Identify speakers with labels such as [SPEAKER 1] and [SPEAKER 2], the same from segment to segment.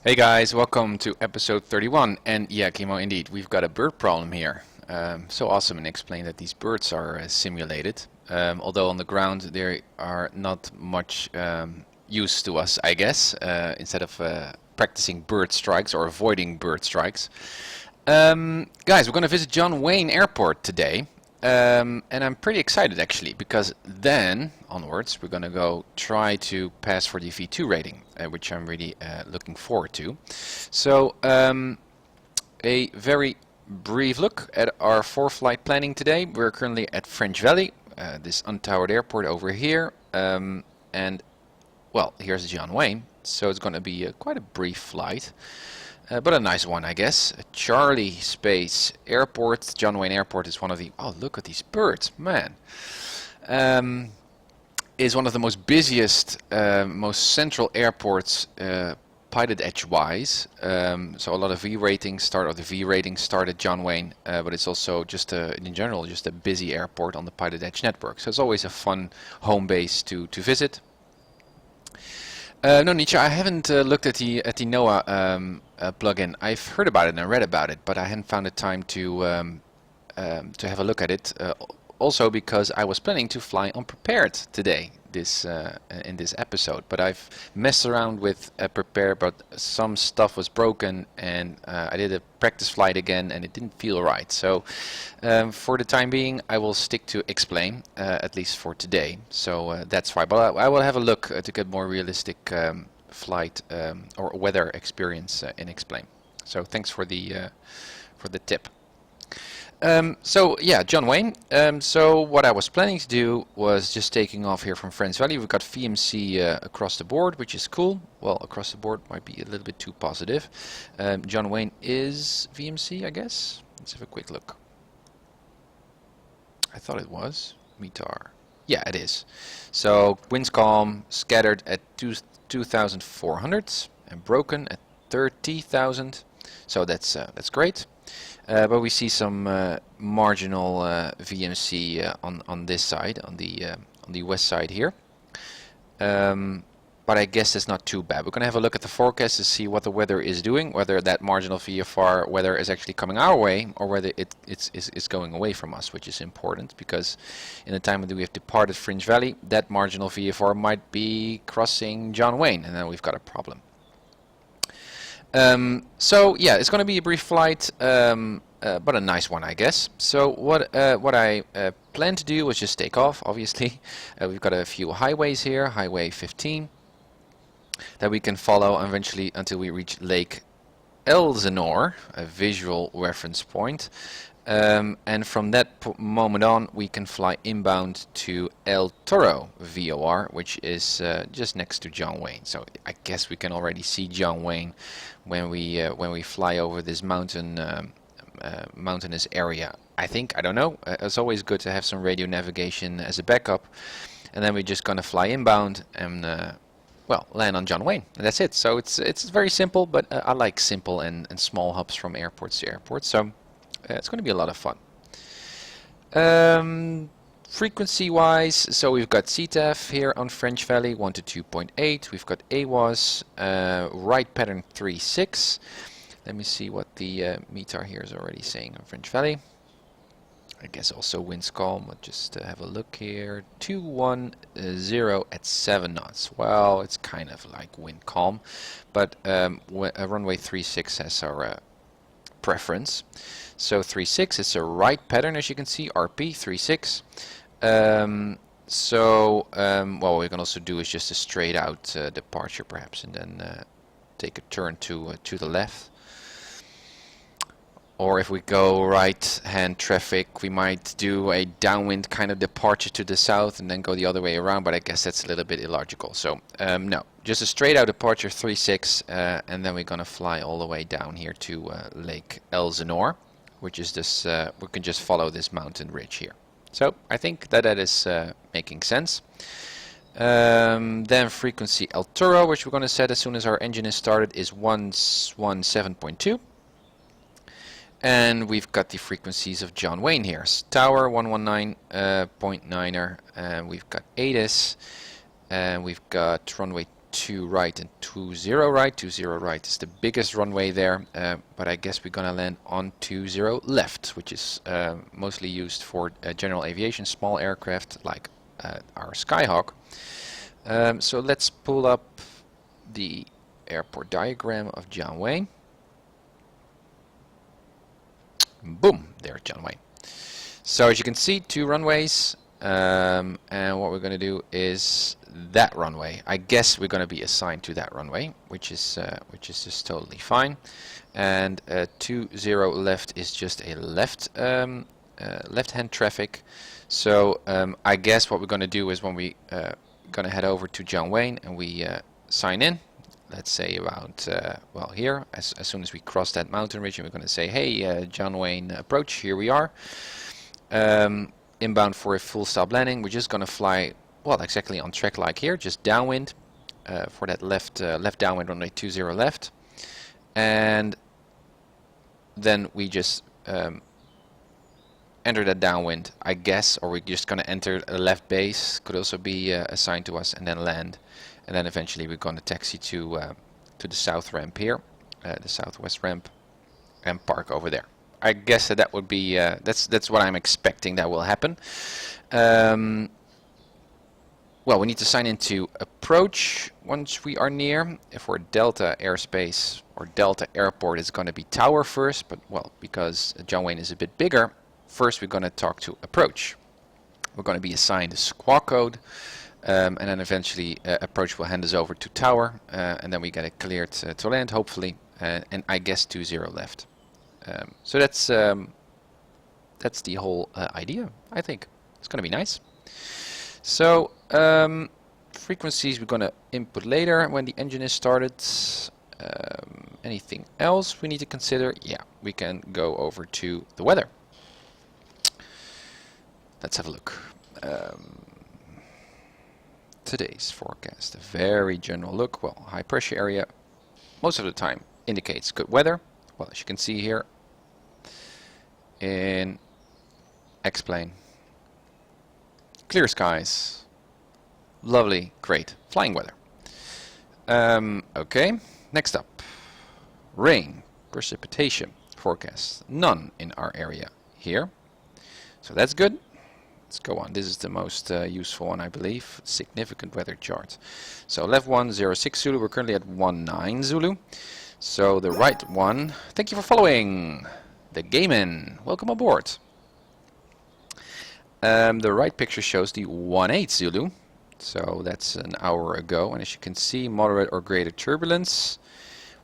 [SPEAKER 1] Hey guys, welcome to episode 31. And yeah, Kimo, indeed, we've got a bird problem here. So awesome, and explain that these birds are simulated. Although on the ground they are not much use to us, I guess, instead of practicing bird strikes or avoiding bird strikes. Guys, we're going to visit John Wayne Airport today. And I'm pretty excited actually, because then onwards we're going to go try to pass for the V2 rating, which I'm really looking forward to. So a very brief look at our for-flight planning today. We're currently at French Valley, this untowered airport over here, and well, here's John Wayne, so it's going to be quite a brief flight. But a nice one, I guess. Charlie Space Airport. John Wayne Airport is one of the... Oh, look at these birds, man. Is one of the most busiest, most central airports, PilotEdge-wise. So a lot of V-ratings start, or the V-ratings start at John Wayne, but it's also just in general, just a busy airport on the PilotEdge network. So it's always a fun home base to visit. No, Nietzsche, I haven't looked at the NOAA plugin. I've heard about it and I read about it, but I hadn't found the time to have a look at it. Also because I was planning to fly unprepared today, in this episode. But I've messed around with Prepare, but some stuff was broken, and I did a practice flight again, and it didn't feel right. So for the time being, I will stick to Explain, at least for today. So that's why. But I will have a look to get more realistic flight or weather experience in Explain. So thanks for the tip. So yeah, John Wayne. So what I was planning to do was just taking off here from French Valley. We've got VMC across the board, which is cool. Well, across the board might be a little bit too positive. John Wayne is VMC, I guess. Let's have a quick look. I thought it was METAR. Yeah, it is. So winds calm, scattered at 2,400 and broken at 30,000. So that's great. But we see some marginal VMC on this side, on the west side here. But I guess it's not too bad. We're going to have a look at the forecast to see what the weather is doing, whether that marginal VFR weather is actually coming our way, or whether it's going away from us, which is important, because in the time that we have departed Fringe Valley, that marginal VFR might be crossing John Wayne, and then we've got a problem. So yeah, it's going to be a brief flight, but a nice one, I guess. So what I plan to do was just take off. Obviously, we've got a few highways here, Highway 15, that we can follow eventually until we reach Lake Elsinore, a visual reference point. And from that moment on, we can fly inbound to El Toro VOR, which is just next to John Wayne. So I guess we can already see John Wayne when we fly over this mountainous area. I don't know. It's always good to have some radio navigation as a backup, and then we're just gonna fly inbound and well, land on John Wayne, and that's it. So it's very simple, but I like simple and small hubs from airports to airports. So it's going to be a lot of fun. Frequency-wise, so we've got CTAF here on French Valley, 1 to 2.8. We've got AWAS, right pattern 3.6. Let me see what the METAR here is already saying on French Valley. I guess also winds calm. We'll just have a look here. 210 at 7 knots. Well, it's kind of like wind calm, but runway 36 has our preference. So 3.6 is a right pattern, as you can see, RP 3.6. Well, what we can also do is just a straight out departure perhaps, and then take a turn to the left. Or if we go right hand traffic, we might do a downwind kind of departure to the south and then go the other way around, but I guess that's a little bit illogical. So no, just a straight out departure 3.6, and then we're going to fly all the way down here to Lake Elsinore, which is this, we can just follow this mountain ridge here. So I think that is making sense. Then frequency El Toro, which we're going to set as soon as our engine is started, is 117.2. And we've got the frequencies of John Wayne here. Tower 119.9er, and we've got ATIS, and we've got runway 2 right and 20 right. 20 right is the biggest runway there, but I guess we're gonna land on 20 left, which is mostly used for general aviation, small aircraft like our Skyhawk. So let's pull up the airport diagram of John Wayne. Boom, there's John Wayne. So as you can see, 2 runways, and what we're going to do is that runway. I guess we're going to be assigned to that runway, which is just totally fine. And 20 left is just a left-hand traffic. So I guess what we're going to do is when we going to head over to John Wayne and we sign in. Let's say about, well, here, as soon as we cross that mountain ridge, and we're going to say, hey, John Wayne approach, here we are. Inbound for a full stop landing. We're just going to fly, well, exactly on track like here, just downwind for that left downwind runway 20 left. And then we just enter that downwind, I guess, or we're just going to enter a left base, could also be assigned to us, and then land. And then eventually we're going to taxi to the south ramp here, the southwest ramp, and park over there. I guess that would be that's what I'm expecting that will happen. Well, we need to sign into approach once we are near. For Delta airspace or Delta airport, it's going to be tower first, but well, because John Wayne is a bit bigger, first we're going to talk to approach. We're going to be assigned a squawk code. And then eventually approach will hand us over to tower, and then we get it cleared to land, hopefully, and I guess 20 left. So that's the whole idea. I think it's going to be nice. So frequencies we're going to input later when the engine is started. Anything else we need to consider? Yeah, we can go over to the weather. Let's have a look. Today's forecast, a very general look. Well, high pressure area most of the time indicates good weather. Well, as you can see here in X-plane, clear skies, lovely, great flying weather. Okay, next up, rain, precipitation forecast, none in our area here, so that's good. Let's go on. This is the most useful one, I believe. Significant weather chart. So left 106 Zulu. We're currently at 19 Zulu. So the right one. Thank you for following. The Gaiman. Welcome aboard. The right picture shows the 18 Zulu. So that's an hour ago. And as you can see, moderate or greater turbulence.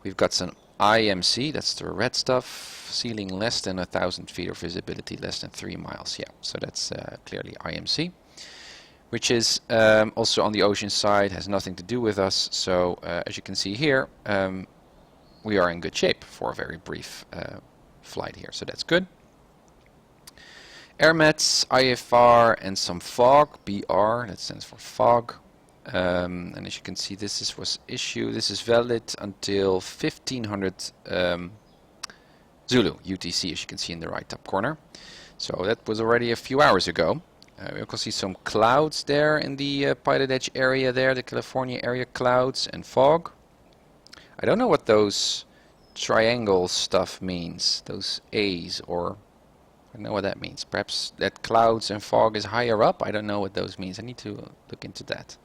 [SPEAKER 1] We've got some IMC. That's the red stuff. Ceiling less than 1,000 feet or visibility less than 3 miles. Yeah, so that's clearly IMC, which is also on the ocean side, has nothing to do with us. So as you can see here, we are in good shape for a very brief flight here, so that's good. Airmets, IFR, and some fog, BR, that stands for fog. And as you can see, this was issued. This is valid until 1500 Zulu, UTC, as you can see in the right top corner. So that was already a few hours ago. We can see some clouds there in the PilotEdge area there, the California area clouds and fog. I don't know what those triangle stuff means, those A's, or I don't know what that means. Perhaps that clouds and fog is higher up. I don't know what those means. I need to look into that.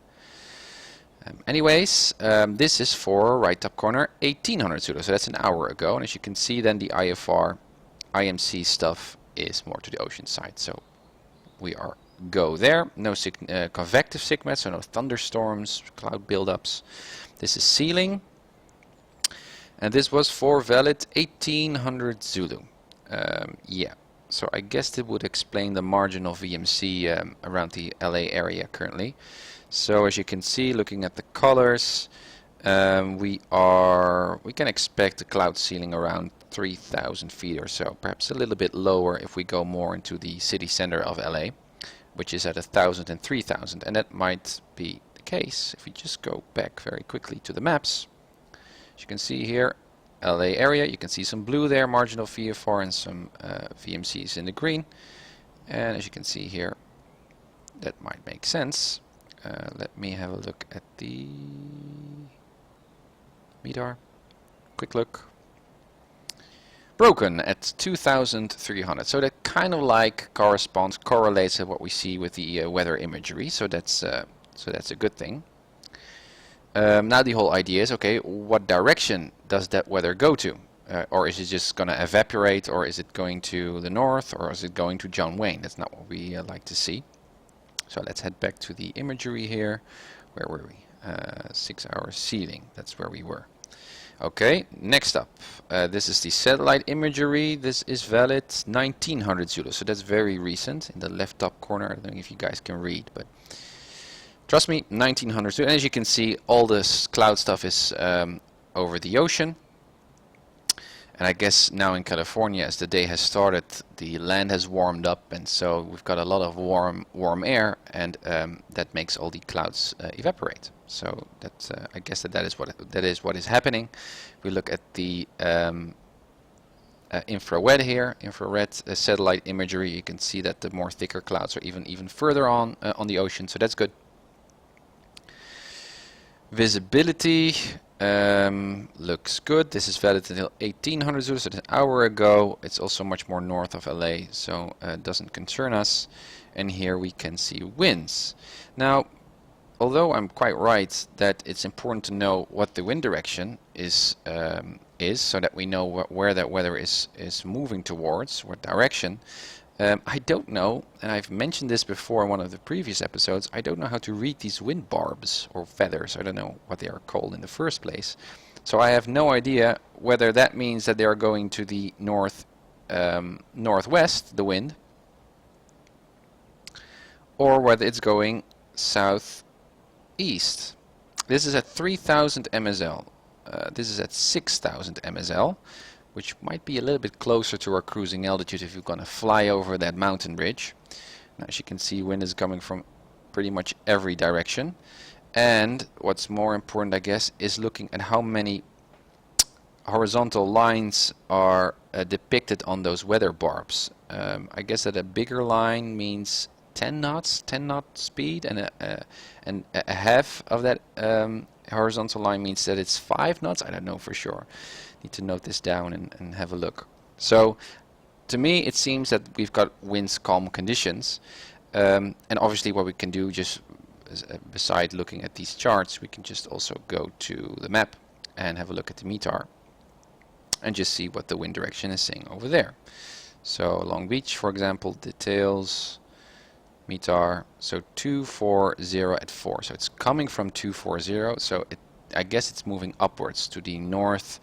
[SPEAKER 1] Anyways, this is for right top corner 1800 Zulu, so that's an hour ago. And as you can see, then the IFR, IMC stuff is more to the ocean side. So we are go there. No convective SIGMET, so no thunderstorms, cloud buildups. This is ceiling, and this was for valid 1800 Zulu. Yeah, so I guess that would explain the marginal VMC around the LA area currently. So as you can see, looking at the colors, we can expect the cloud ceiling around 3,000 feet or so, perhaps a little bit lower if we go more into the city center of LA, which is at 1,000 and 3,000, and that might be the case if we just go back very quickly to the maps. As you can see here, LA area, you can see some blue there, marginal VFR, and some VMCs in the green. And as you can see here, that might make sense. Let me have a look at the METAR. Quick look. Broken at 2,300. So that kind of like correlates with what we see with the weather imagery. So that's a good thing. Now the whole idea is, okay, what direction does that weather go to? Or is it just going to evaporate, or is it going to the north, or is it going to John Wayne? That's not what we like to see. So let's head back to the imagery here. Where were we? 6 hour ceiling. That's where we were. Okay, next up. This is the satellite imagery. This is valid 1900 Zulu. So that's very recent. In the left top corner. I don't know if you guys can read, but trust me, 1900 Zulu. And as you can see, all this cloud stuff is over the ocean. And I guess now in California, as the day has started, the land has warmed up, and so we've got a lot of warm air, and that makes all the clouds evaporate. So that's I guess that is what is happening. We look at the infrared here, satellite imagery. You can see that the more thicker clouds are even further on the ocean. So that's good. Visibility. Looks good. This is valid until 1800 Zulu, so that's an hour ago. It's also much more north of LA, so it doesn't concern us. And here we can see winds. Now, although I'm quite right that it's important to know what the wind direction is so that we know where that weather is moving towards, what direction. I don't know, and I've mentioned this before in one of the previous episodes, I don't know how to read these wind barbs or feathers. I don't know what they are called in the first place. So I have no idea whether that means that they are going to the northwest, the wind, or whether it's going southeast. This is at 3000 MSL. This is at 6000 MSL. Which might be a little bit closer to our cruising altitude if you're going to fly over that mountain ridge. Now, as you can see, wind is coming from pretty much every direction. And what's more important, I guess, is looking at how many horizontal lines are depicted on those weather barbs. I guess that a bigger line means 10 knots, 10 knot speed, and a half of that horizontal line means that it's 5 knots. I don't know for sure. Need to note this down and have a look. So to me it seems that we've got winds calm conditions, and obviously what we can do, just beside looking at these charts, we can just also go to the map and have a look at the METAR and just see what the wind direction is saying over there. So Long Beach, for example, details, METAR, so 240 at 4, so it's coming from 240, so I guess it's moving upwards to the north.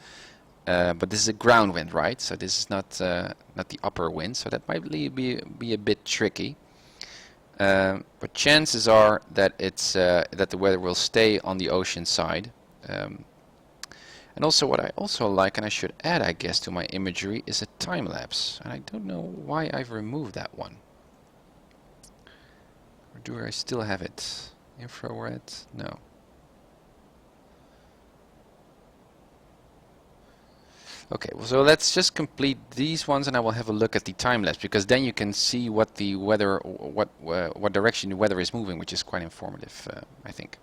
[SPEAKER 1] But this is a ground wind, right? So this is not the upper wind, so that might be a bit tricky. But chances are that it's that the weather will stay on the ocean side. And also, what I also like, and I should add, I guess, to my imagery, is a time lapse. And I don't know why I've removed that one. Or do I still have it? Infrared? No. Okay, well, so let's just complete these ones, and I will have a look at the time lapse, because then you can see what the weather, what direction the weather is moving, which is quite informative, I think.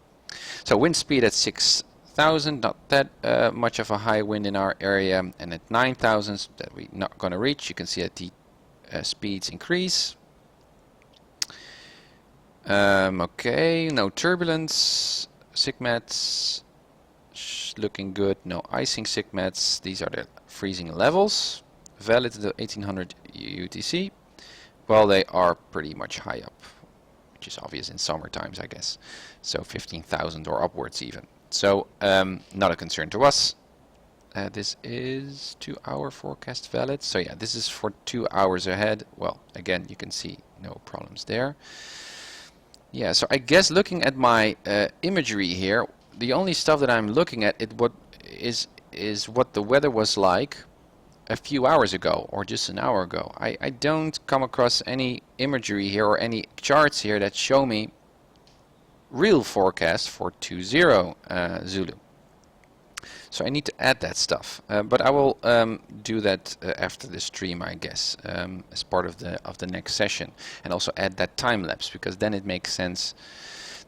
[SPEAKER 1] So wind speed at 6,000, not that much of a high wind in our area, and at 9,000 that we're not going to reach. You can see that the speeds increase. Okay, no turbulence, SIGMATs. Looking good, no icing SIGMATs. These are the freezing levels, valid to the 1800 UTC. Well, they are pretty much high up, which is obvious in summer times, I guess. So 15,000 or upwards even. So not a concern to us. This is 2 hour forecast valid. So yeah, this is for 2 hours ahead. Well, again, you can see no problems there. Yeah, so I guess looking at my imagery here, the only stuff that I'm looking at is what the weather was like a few hours ago or just an hour ago. I don't come across any imagery here or any charts here that show me real forecast for 20 Zulu. So I need to add that stuff, but I will do that after the stream, I guess, as part of the next session, and also add that time lapse, because then it makes sense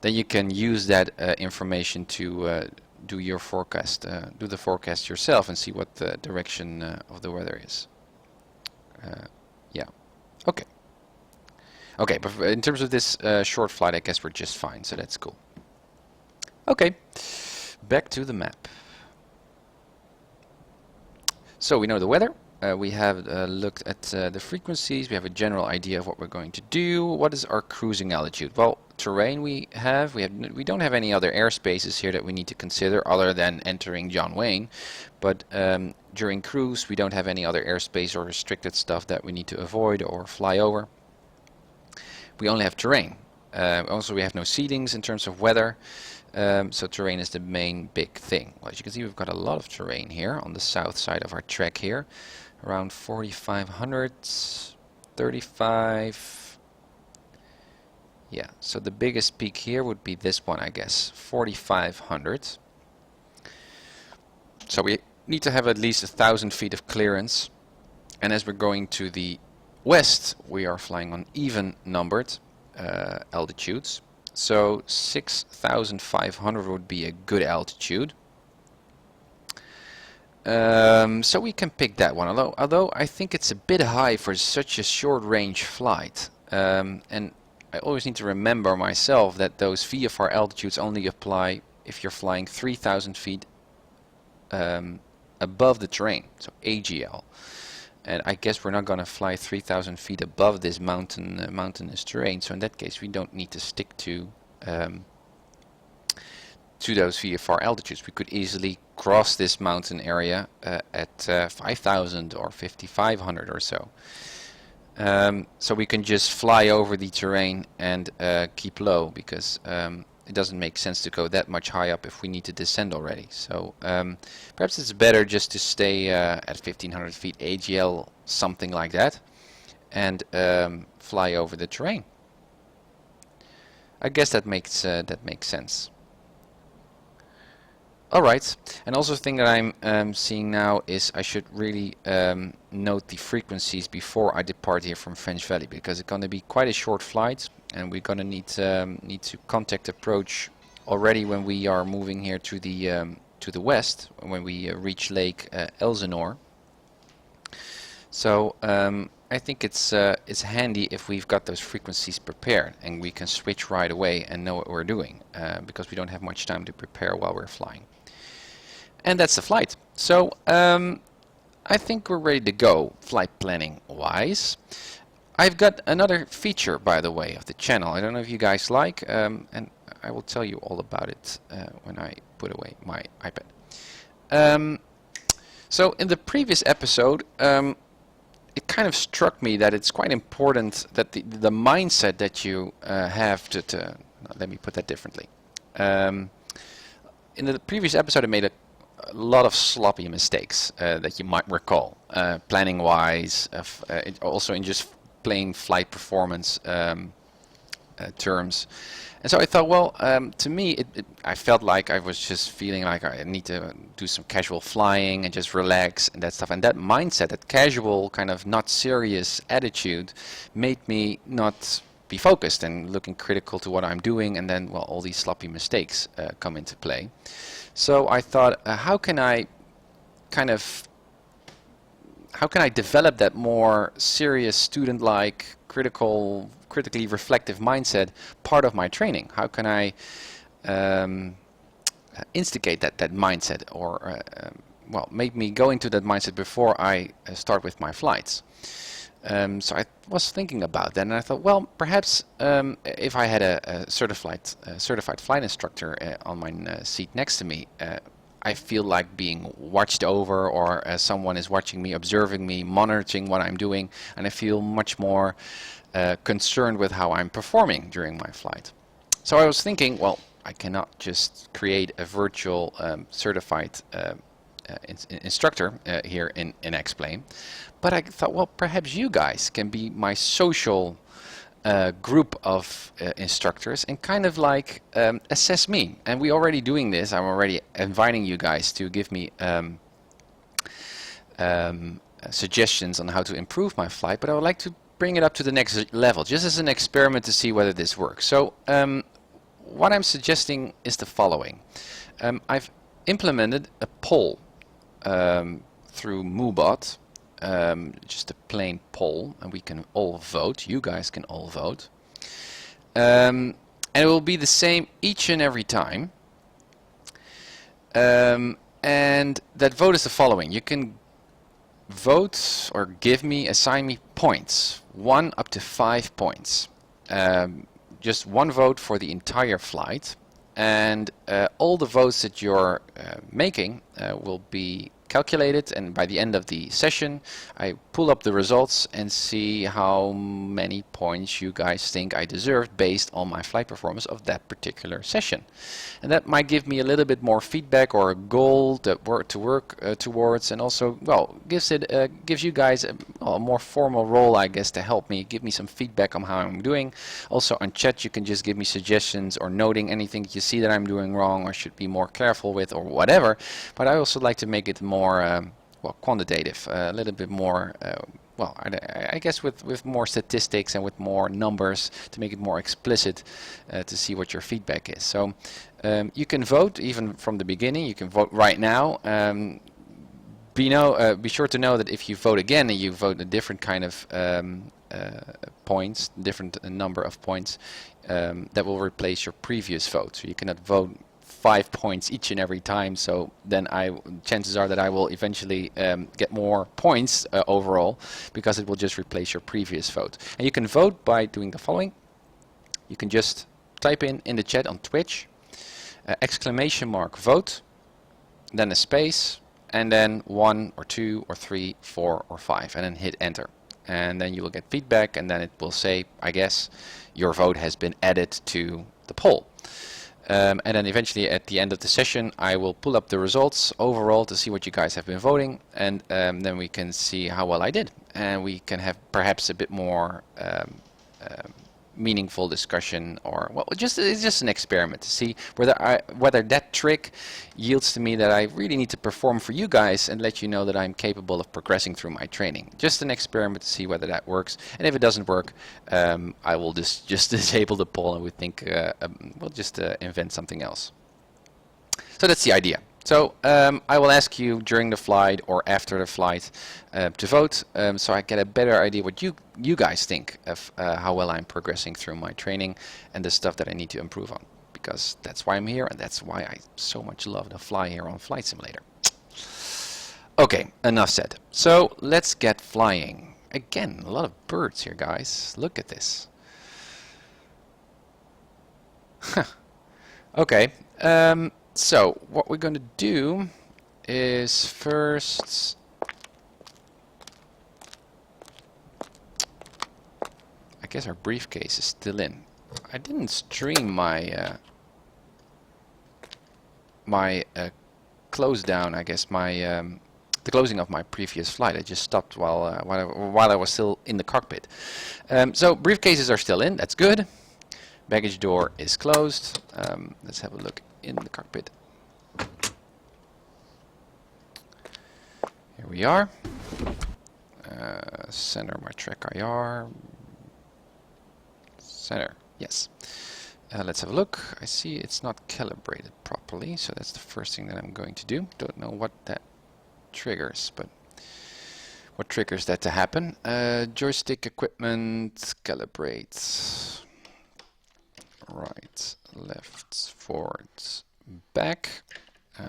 [SPEAKER 1] then you can use that information to do your forecast, do the forecast yourself and see what the direction of the weather is. Yeah, okay. Okay, but in terms of this short flight, I guess we're just fine, so that's cool. Okay, back to the map. So we know the weather. We have looked at the frequencies. We have a general idea of what we're going to do. What is our cruising altitude? Well, terrain we don't have any other airspaces here that we need to consider other than entering John Wayne. But during cruise, we don't have any other airspace or restricted stuff that we need to avoid or fly over. We only have terrain. Also, we have no seedings in terms of weather. So terrain is the main big thing. Well, as you can see, we've got a lot of terrain here on the south side of our track here. Around 4,500, 35. Yeah, so the biggest peak here would be this one, I guess, 4,500. So we need to have at least 1,000 feet of clearance. And as we're going to the west, we are flying on even numbered altitudes. So 6,500 would be a good altitude. So we can pick that one, although I think it's a bit high for such a short range flight. And I always need to remember myself that those VFR altitudes only apply if you're flying 3,000 feet above the terrain, so AGL. And I guess we're not going to fly 3,000 feet above this mountainous terrain, so in that case we don't need to stick to those VFR altitudes. We could easily cross this mountain area at 5,000 or 5,500 or so. So we can just fly over the terrain and keep low, because it doesn't make sense to go that much high up if we need to descend already. So perhaps it's better just to stay at 1,500 feet AGL, something like that, and fly over the terrain. I guess that makes sense. Alright, and also the thing that I'm seeing now is I should really note the frequencies before I depart here from French Valley, because it's going to be quite a short flight, and we're going to need to contact approach already when we are moving here to the west, when we reach Lake Elsinore. So I think it's handy if we've got those frequencies prepared and we can switch right away and know what we're doing, because we don't have much time to prepare while we're flying. And that's the flight. So I think we're ready to go flight planning wise. I've got another feature, by the way, of the channel. I don't know if you guys like, and I will tell you all about it when I put away my iPad. So in the previous episode, it kind of struck me that it's quite important that the mindset that you have to let me put that differently. In the previous episode, I made a lot of sloppy mistakes that you might recall, planning wise, also in just plain flight performance terms. And so I thought, well, to me, I felt like I was just feeling like I need to do some casual flying and just relax and that stuff. And that mindset, that casual kind of not serious attitude, made me not be focused and looking critical to what I'm doing. And then, well, all these sloppy mistakes come into play. So I thought, how can I develop that more serious, student-like, critically reflective mindset part of my training? How can I instigate that mindset, or well, make me go into that mindset before I start with my flights? So I was thinking about that, and I thought, well, perhaps if I had a certified flight instructor on my seat next to me, I feel like being watched over, or someone is watching me, observing me, monitoring what I'm doing, and I feel much more concerned with how I'm performing during my flight. So I was thinking, well, I cannot just create a virtual certified instructor here in X-Plane, but I thought, well, perhaps you guys can be my social group of instructors and kind of like assess me. And we're already doing this. I'm already inviting you guys to give me suggestions on how to improve my flight, but I would like to bring it up to the next level, just as an experiment to see whether this works. So what I'm suggesting is the following. I've implemented a poll through MooBot, just a plain poll, and we can all vote. You guys can all vote. And it will be the same each and every time. And that vote is the following. You can vote or assign me points, 1 up to 5 points. Just one vote for the entire flight, and all the votes that you're making will be calculated, and by the end of the session I pull up the results and see how many points you guys think I deserved based on my flight performance of that particular session. And that might give me a little bit more feedback or a goal to work towards, and also, well, gives you guys a more formal role, I guess, to help me, give me some feedback on how I'm doing. Also on chat you can just give me suggestions or noting anything that you see that I'm doing wrong or should be more careful with or whatever. But I also like to make it more well, quantitative, a little bit more well, I guess with more statistics and with more numbers to make it more explicit to see what your feedback is. So you can vote even from the beginning. You can vote right now. Be sure to know that if you vote again and you vote a different kind of points, different number of points, that will replace your previous vote. So you cannot vote 5 points each and every time, so then chances are that I will eventually get more points overall, because it will just replace your previous vote. And you can vote by doing the following. You can just type in the chat on Twitch !vote, then a space, and then 1 or 2 or 3, 4 or 5, and then hit enter. And then you will get feedback, and then it will say, I guess, your vote has been added to the poll. And then eventually at the end of the session I will pull up the results overall to see what you guys have been voting, and then we can see how well I did, and we can have perhaps a bit more meaningful discussion, or well, it's just an experiment to see whether that trick yields to me that I really need to perform for you guys and let you know that I'm capable of progressing through my training. Just an experiment to see whether that works, and if it doesn't work, I will just disable the poll, and we think we'll just invent something else. So that's the idea. So I will ask you during the flight or after the flight to vote, so I get a better idea what you guys think of how well I'm progressing through my training and the stuff that I need to improve on, because that's why I'm here, and that's why I so much love to fly here on Flight Simulator. Okay, enough said. So let's get flying. Again, a lot of birds here, guys. Look at this. Okay. So what we're going to do is first I guess our briefcase is still in. I didn't stream my close down, I guess, the closing of my previous flight. I just stopped while I was still in the cockpit. So briefcases are still in, that's good. Baggage door is closed. Let's have a look in the cockpit. Here we are. Center my TrackIR. Center, yes. Let's have a look. I see it's not calibrated properly, so that's the first thing that I'm going to do. Don't know what that triggers, but what triggers that to happen? Joystick equipment, calibrate. Right, left, forwards, back.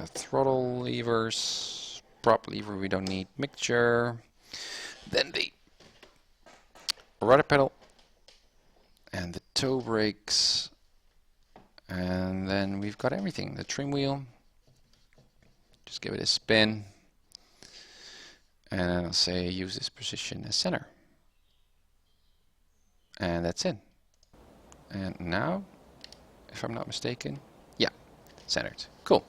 [SPEAKER 1] Throttle levers, prop lever we don't need, mixture. Then the rudder pedal and the toe brakes, and then we've got everything. The trim wheel, just give it a spin, and I'll say use this position as center, and that's it. And now, if I'm not mistaken, yeah, centered. Cool.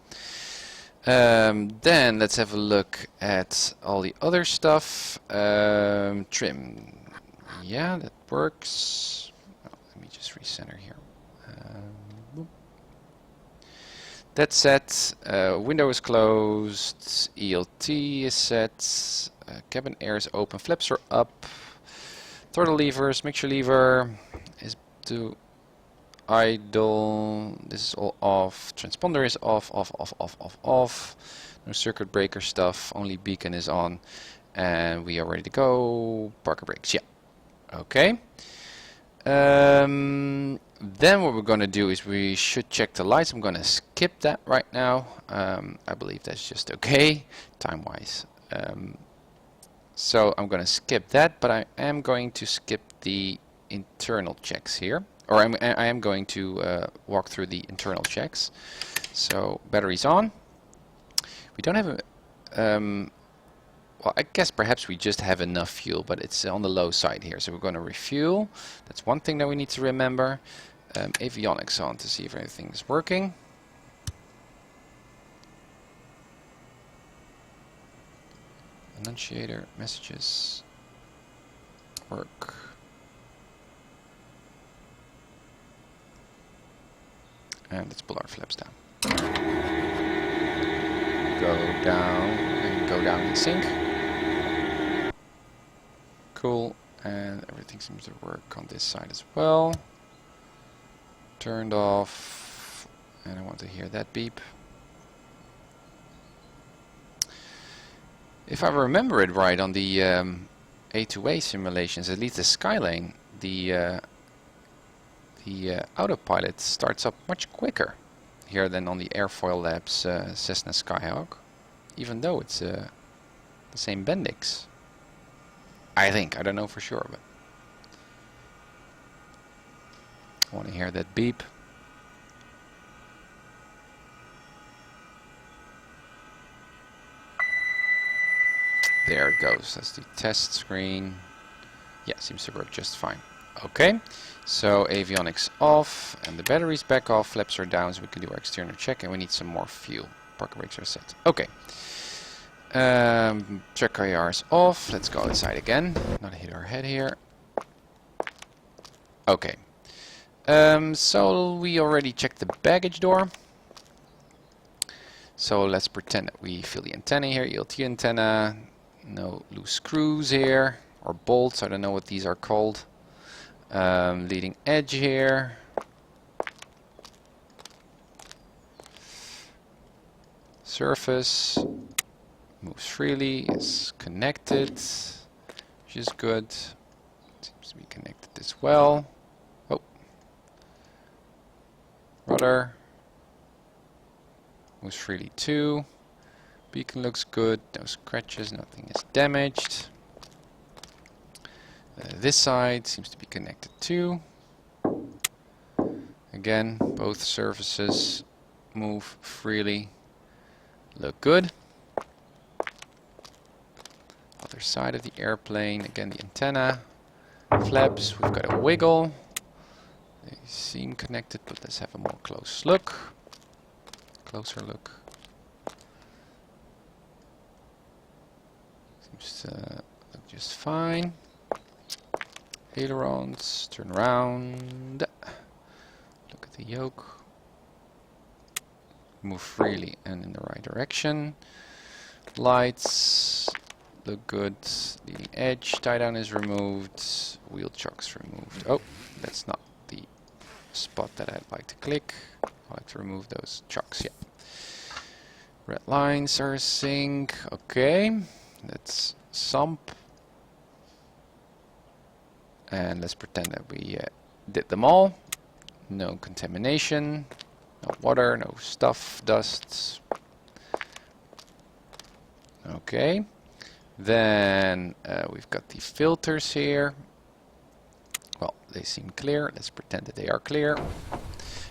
[SPEAKER 1] Then let's have a look at all the other stuff. Trim, yeah, that works. Oh, let me just recenter here. That's set. Window is closed. ELT is set. Cabin air is open. Flaps are up. Throttle levers, mixture lever is to idle. This is all off. Transponder is off, off, off, off, off, off. No circuit breaker stuff. Only beacon is on. And we are ready to go. Parker brakes, yeah. Okay. Then what we're going to do is we should check the lights. I'm going to skip that right now. I believe that's just okay, time-wise. So I'm going to skip that, but I am going to skip the internal checks here. Or I am going to walk through the internal checks. So batteries on. We don't have a... well, I guess perhaps we just have enough fuel, but it's on the low side here. So we're going to refuel. That's one thing that we need to remember. Avionics on to see if everything is working. Annunciator messages work. And let's pull our flaps down. Go down and go down in sync. Cool, and everything seems to work on this side as well. Turned off, and I want to hear that beep. If I remember it right, on the A2A simulations, at least the Skylane, the autopilot starts up much quicker here than on the Airfoil Labs Cessna Skyhawk, even though it's the same Bendix. I think, I don't know for sure, but I want to hear that beep. There it goes, that's the test screen. Yeah, seems to work just fine. Okay, so avionics off and the batteries back off, flaps are down, so we can do our external check, and we need some more fuel. Parker brakes are set. Okay. TrackIR is off. Let's go outside again. Not hit our head here. Okay. So we already checked the baggage door. So let's pretend that we feel the antenna here. ELT antenna. No loose screws here. Or bolts. I don't know what these are called. Leading edge here. Surface. Moves freely, is connected, which is good. Seems to be connected as well. Oh. Rudder. Moves freely too. Beacon looks good, no scratches, nothing is damaged. This side seems to be connected too. Again, both surfaces move freely. Look good. Other side of the airplane, again the antenna, flaps, we've got a wiggle. They seem connected, but let's have a more closer look. Seems to look just fine. Ailerons, turn around. Look at the yoke. Move freely and in the right direction. Lights. Look good. Leading edge, tie down is removed. Wheel chocks removed. Oh, that's not the spot that I'd like to click. I'd like to remove those chocks, yeah. Red lines are sync. Okay, let's sump. And let's pretend that we did them all. No contamination, no water, no stuff, dust. Okay. Then we've got the filters here. Well, they seem clear. Let's pretend that they are clear.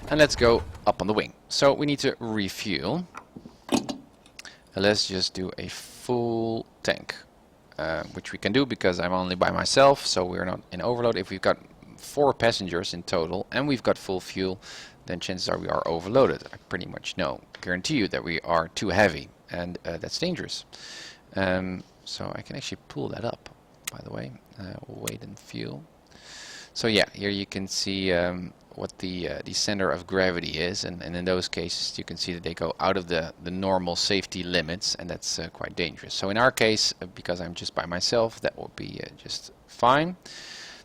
[SPEAKER 1] And let's go up on the wing. So we need to refuel. Let's just do a full tank, which we can do because I'm only by myself, so we're not in overload. If we've got 4 passengers in total and we've got full fuel, then chances are we are overloaded. I pretty much guarantee you that we are too heavy, and that's dangerous. So I can actually pull that up, by the way. We'll wait and fuel. So yeah, here you can see what the center of gravity is, and in those cases you can see that they go out of the normal safety limits, and that's quite dangerous. So in our case, because I'm just by myself, that will be just fine.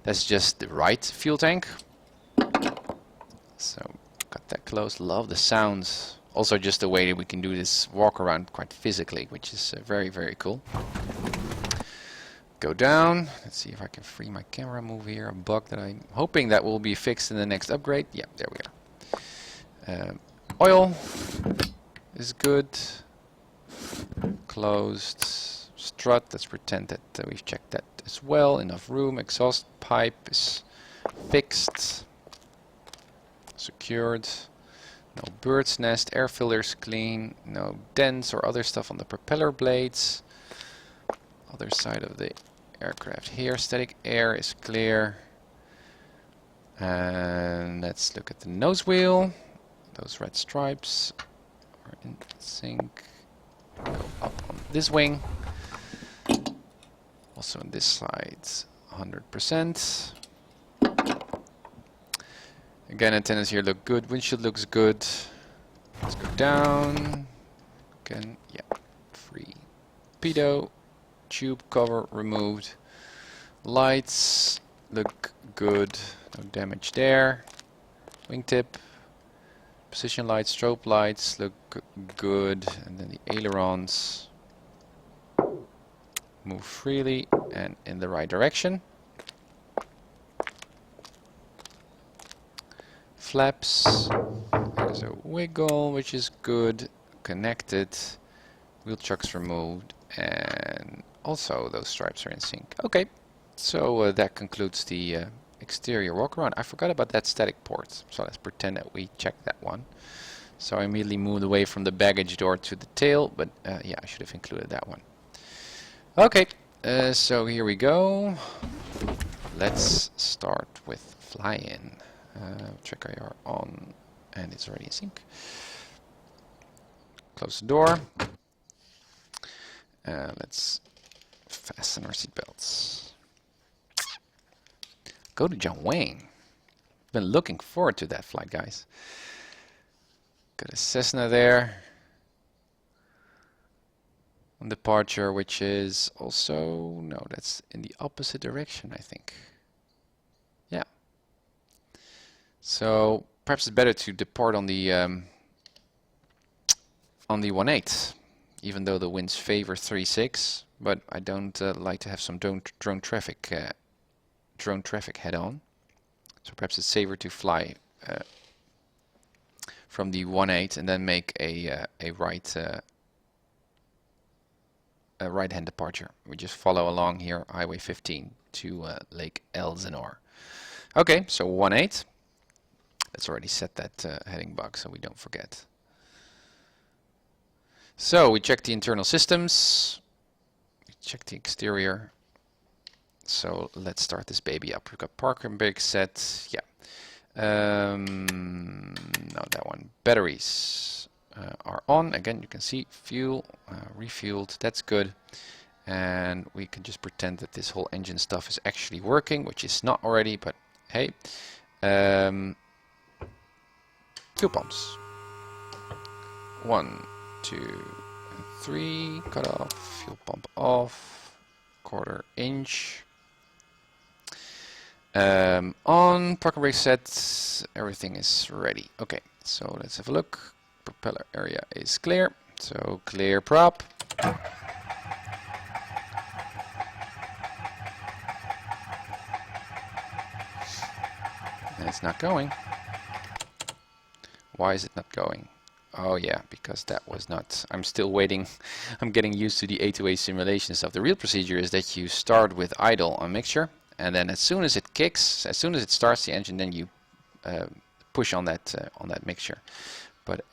[SPEAKER 1] That's just the right fuel tank. So got that close. Love the sounds. Also just the way that we can do this walk around quite physically, which is very, very cool. Go down. Let's see if I can free my camera move here. A bug that I'm hoping that will be fixed in the next upgrade. Yeah, there we are. Oil is good. Closed. Strut. Let's pretend that we've checked that as well. Enough room. Exhaust pipe is fixed. Secured. No bird's nest. Air filters clean. No dents or other stuff on the propeller blades. Other side of the aircraft here. Static air is clear. And let's look at the nose wheel. Those red stripes are in sync. Go up on this wing. Also on this side, 100%. Again, antennas here look good. Windshield looks good. Let's go down. Again, yeah, free. Pedo. Tube cover removed. Lights look good. No damage there. Wingtip. Position lights, strobe lights look good. And then the ailerons move freely and in the right direction. Flaps. There's a wiggle, which is good. Connected. Wheel chucks removed. And also those stripes are in sync. Okay, so that concludes the exterior walk around. I forgot about that static port, so let's pretend that we checked that one. So I immediately moved away from the baggage door to the tail, but yeah, I should have included that one. Okay, so here we go. Let's start with fly-in. TrackIR on, and it's already in sync. Close the door. Let's fasten our seatbelts. Go to John Wayne. Been looking forward to that flight, guys. Got a Cessna there on departure, which is also, no, that's in the opposite direction, I think. Yeah. So perhaps it's better to depart on the 1/8, even though the winds favor 3/6. But I don't like to have some drone traffic head on. So perhaps it's safer to fly from the 1/8 and then make a right-hand departure. We just follow along here, Highway 15 to Lake Elsinore. Okay, so 1/8. Let's already set that heading bug so we don't forget. So we checked the internal systems. We checked the exterior. So let's start this baby up. We've got parking brake set. Yeah. No, that one. Batteries are on. Again, you can see fuel refueled. That's good. And we can just pretend that this whole engine stuff is actually working, which is not already, but hey. Fuel pumps. 1, 2, and 3. Cut off. Fuel pump off. 1/4 inch. On parking brake set, everything is ready. Okay, so let's have a look. Propeller area is clear, so clear prop. And it's not going. Why is it not going? Oh yeah, because that was not, I'm still waiting. I'm getting used to the A2A simulation stuff. The real procedure is that you start with idle on mixture, and then as soon as it kicks, as soon as it starts the engine, then you push on that mixture. But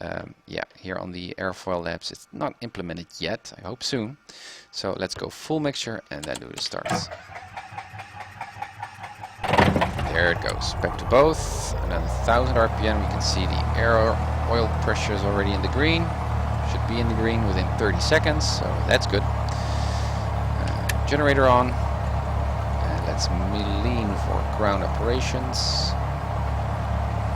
[SPEAKER 1] yeah, here on the Airfoil labs, it's not implemented yet. I hope soon. So let's go full mixture and then do the starts. There it goes. Back to both. Another 1000 RPM. We can see the oil pressure is already in the green. Should be in the green within 30 seconds, so that's good. Generator on. Let's lean for ground operations.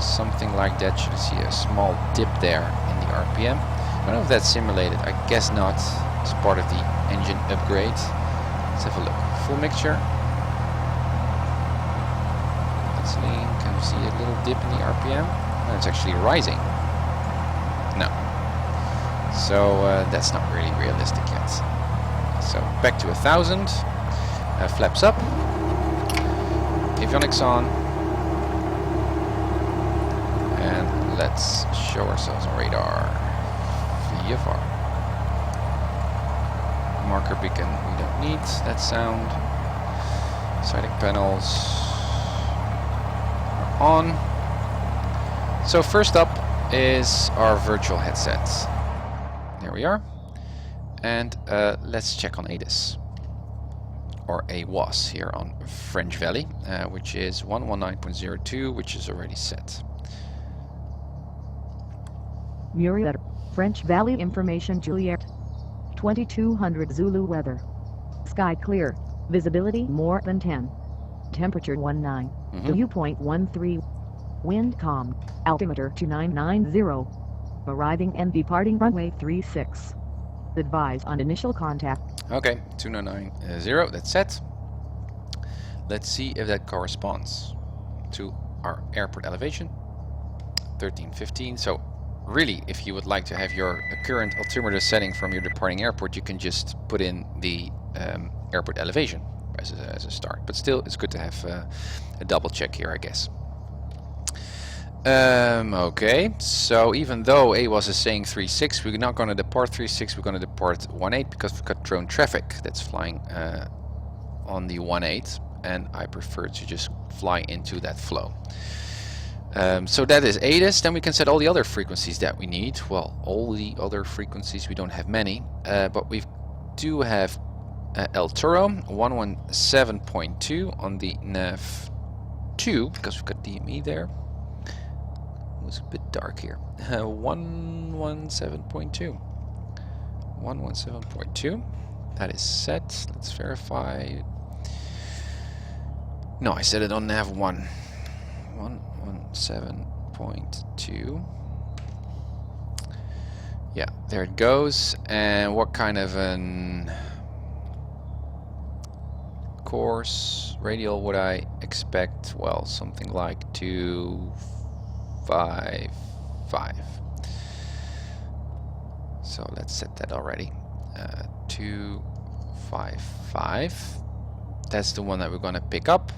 [SPEAKER 1] Something like that. Should see a small dip there in the RPM. I don't know if that's simulated. I guess not. It's part of the engine upgrade. Let's have a look. Full mixture. Let's lean. Can you see a little dip in the RPM? No, it's actually rising. No. So that's not really realistic yet. So back to 1000. Flaps up. Avionics on. And let's show ourselves on radar. VFR. Marker beacon we don't need. That sound. Saitek panels are on. So first up is our virtual headsets. There we are. And let's check on ADIS. Or AWAS here on French Valley, which is 119.02, which is already set.
[SPEAKER 2] Murrieta, French Valley Information Juliet. 2200 Zulu weather. Sky clear. Visibility more than 10. Temperature 19. Viewpoint 13. Wind calm. Altimeter 2990. Arriving and departing runway 36. Advise on initial contact.
[SPEAKER 1] Okay, 2990, that's set. Let's see if that corresponds to our airport elevation. 1315. So really, if you would like to have your current altimeter setting from your departing airport, you can just put in the airport elevation as a start. But still, it's good to have a double check here, I guess. Okay, so even though AWAS is saying 36, we're not going to depart 36, we're going to depart 18 because we've got drone traffic that's flying on the 18, and I prefer to just fly into that flow. So that is ADIS. Then we can set all the other frequencies that we need. Well, all the other frequencies, we don't have many, but we do have El Toro 117.2 on the nav 2 because we've got DME there. It's a bit dark here. 117.2. 117.2. That is set. Let's verify. No, I set it on nav 1. 117.2. Yeah, there it goes. And what kind of an course radial would I expect? Well, something like 255. So let's set that already. 255. That's the one that we're going to pick up.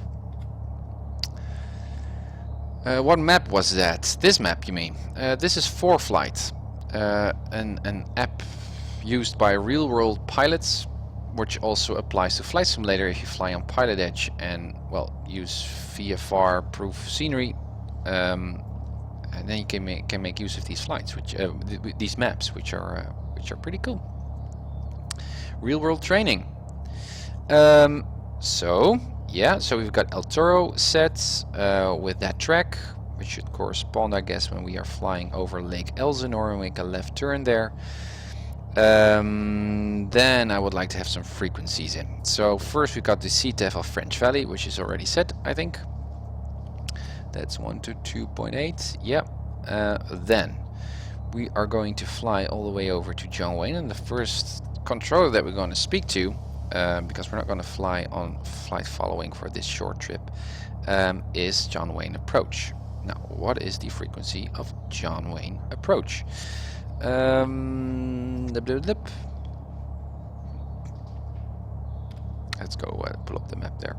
[SPEAKER 1] What map was that? This map, you mean? This is 4Flight, an app used by real-world pilots, which also applies to Flight Simulator if you fly on PilotEdge and, well, use VFR-proof scenery. And then you can make use of these flights, which these maps, which are pretty cool. Real-world training. So we've got El Toro set with that track, which should correspond, I guess, when we are flying over Lake Elsinore and make a left turn there. Then I would like to have some frequencies in. So first we've got the CTEF of French Valley, which is already set, I think. That's 122.8. Yeah. Then we are going to fly all the way over to John Wayne, and the first controller that we're going to speak to, because we're not going to fly on flight following for this short trip, is John Wayne approach. Now, what is the frequency of John Wayne approach? Let's go pull up the map there.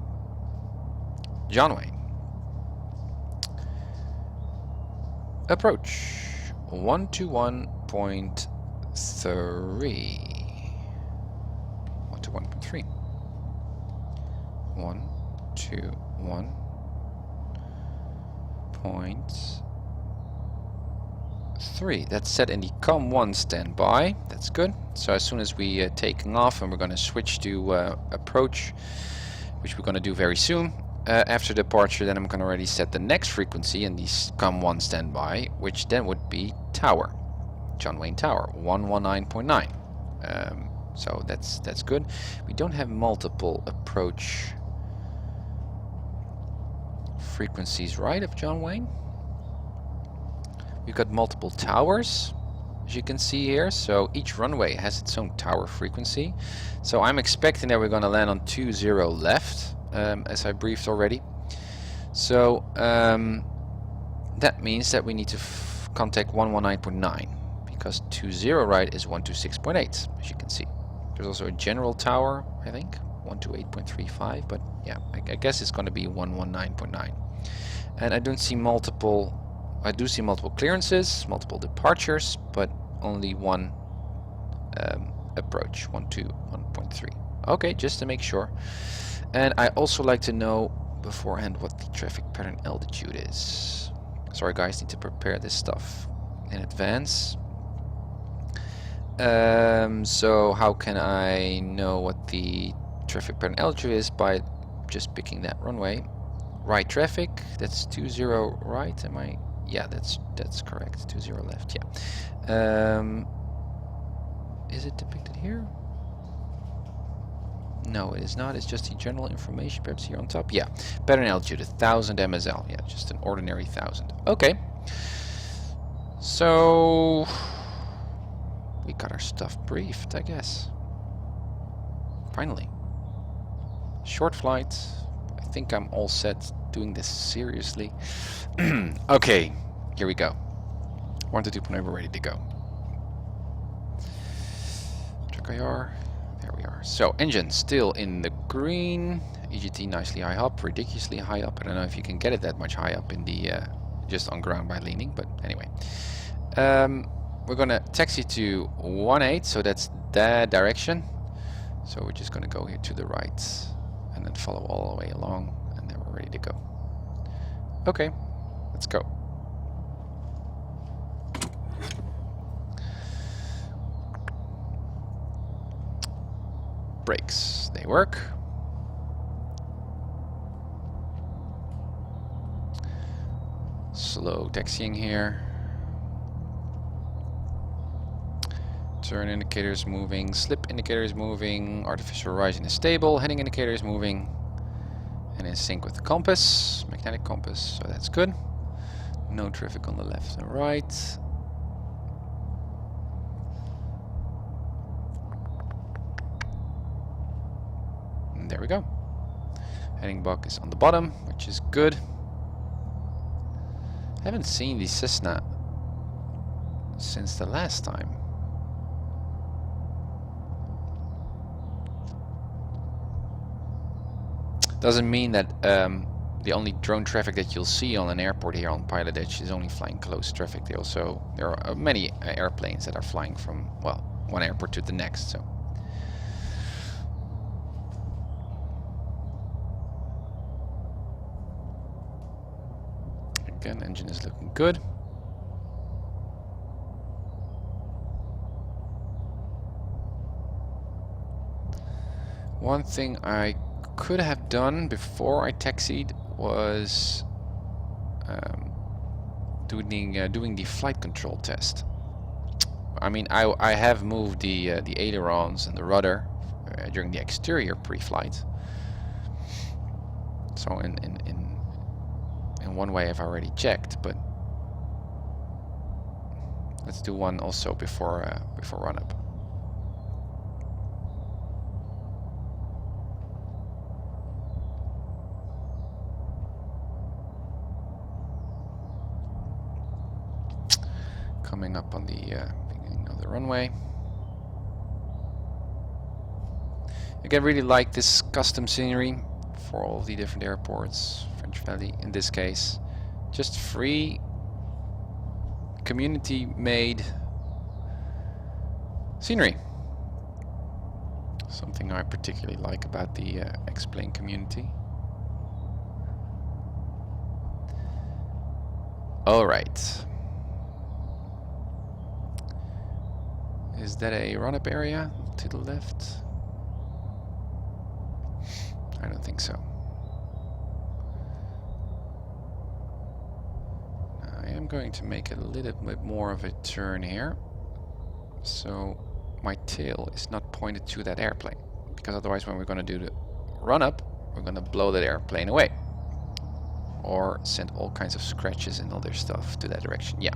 [SPEAKER 1] John Wayne approach 121.3. 121.3. 121.3. That's set in the COM1 standby. That's good. So as soon as we taking off, and we're going to switch to approach, which we're going to do very soon. After departure, then I'm going to already set the next frequency in the COM1 standby, which then would be Tower, John Wayne Tower, 119.9. So that's good. We don't have multiple approach frequencies, right, of John Wayne? We've got multiple towers, as you can see here. So each runway has its own tower frequency. So I'm expecting that we're going to land on 20 left. As I briefed already. So that that means that we need to contact 119.9 because 20 right is 126.8, as you can see. There's also a general tower, I think, 128.35, but yeah, I guess it's going to be 119.9. And I do see multiple clearances, multiple departures, but only one approach, 1.3. Okay, just to make sure. And I also like to know beforehand what the traffic pattern altitude is. Sorry guys, need to prepare this stuff in advance. So how can I know what the traffic pattern altitude is? By just picking that runway. Right traffic, that's 20 right, am I? Yeah, that's correct, 20 left, yeah. Is it depicted here? No, it is not. It's just the general information, perhaps here on top. Yeah, pattern altitude 1000 MSL. Yeah, just an ordinary 1000. Okay. So we got our stuff briefed, I guess. Finally. Short flight. I think I'm all set doing this seriously. Okay, here we go. 1 to 2.0, we're ready to go. TrackIR. There we are. So engine still in the green. EGT nicely high up, ridiculously high up. I don't know if you can get it that much high up in the just on ground by leaning, but anyway. We're gonna taxi to 18, so that's that direction. So we're just gonna go here to the right and then follow all the way along, and then we're ready to go. Okay, let's go. Brakes, they work. Slow taxiing here. Turn indicators moving, slip indicators moving, artificial horizon is stable, heading indicator is moving, and in sync with the compass, magnetic compass, so that's good. No traffic on the left and right. And there we go. Heading block is on the bottom, which is good. I haven't seen the Cessna since the last time. Doesn't mean that the only drone traffic that you'll see on an airport here on PilotEdge is only flying close traffic. There are many airplanes that are flying from, well, one airport to the next. So again, engine is looking good. One thing I could have done before I taxied was doing the flight control test. I mean, I have moved the ailerons and the rudder during the exterior pre-flight. So in one way I've already checked, but let's do one also before run up. Coming up on the beginning of the runway. Again, really like this custom scenery for all the different airports. French Valley in this case, just free, community-made scenery. Something I particularly like about the X-Plane community. All right. Is that a run-up area to the left? I don't think so. I am going to make a little bit more of a turn here, so my tail is not pointed to that airplane, because otherwise when we're going to do the run-up, we're going to blow that airplane away. Or send all kinds of scratches and other stuff to that direction. Yeah.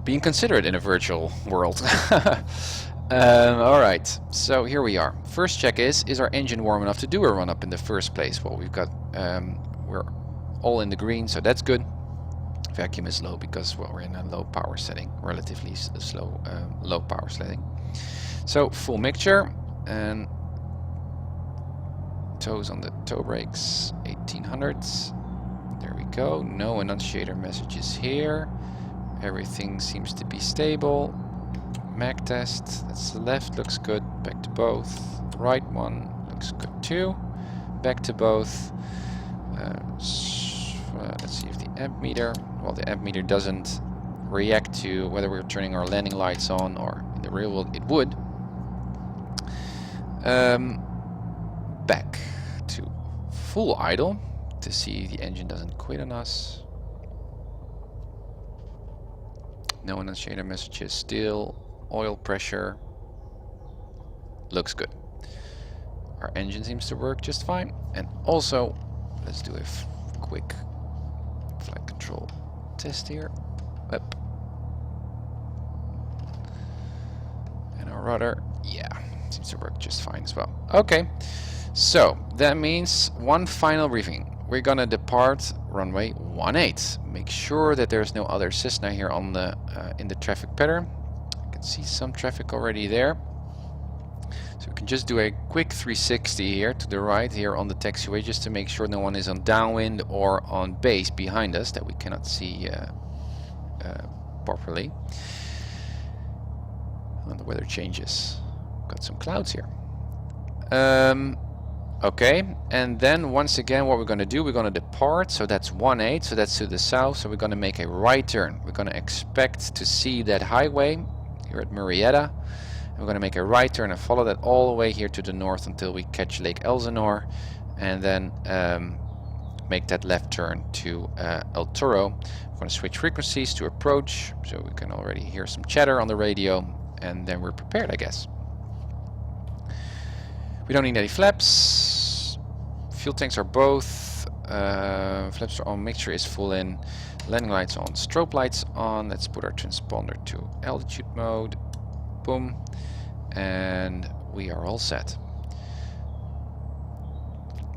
[SPEAKER 1] Being considerate in a virtual world. Alright, so here we are. First check is our engine warm enough to do a run-up in the first place? Well, we've got, we're all in the green, so that's good. Vacuum is low because, well, we're in a low power setting, relatively slow, low power setting. So full mixture, and toes on the toe brakes, 1800s. There we go. No annunciator messages here. Everything seems to be stable. Mac test. That's the left. Looks good. Back to both. Right one looks good too. Back to both. Let's see if the amp meter. Well, the amp meter doesn't react to whether we're turning our landing lights on, or in the real world it would. Back to full idle to see the engine doesn't quit on us. No annunciator messages still. Oil pressure looks good. Our engine seems to work just fine. And also, let's do a quick flight control test here. Up. And our rudder, yeah, seems to work just fine as well. Okay, so that means one final briefing. We're gonna depart runway 18. Make sure that there's no other Cessna here on the in the traffic pattern. I can see some traffic already there. So we can just do a quick 360 here to the right here on the taxiway, just to make sure no one is on downwind or on base behind us that we cannot see properly. And the weather changes. Got some clouds here. Okay, and then once again what we're going to do, we're going to depart, so that's 18, so that's to the south, so we're going to make a right turn. We're going to expect to see that highway here at Marietta. We're going to make a right turn and follow that all the way here to the north until we catch Lake Elsinore, and then make that left turn to El Toro. We're going to switch frequencies to approach, so we can already hear some chatter on the radio, and then we're prepared, I guess. We don't need any flaps. Fuel tanks are both. Flaps are on. Mixture is full in. Landing lights on. Strobe lights on. Let's put our transponder to altitude mode. Boom. And we are all set.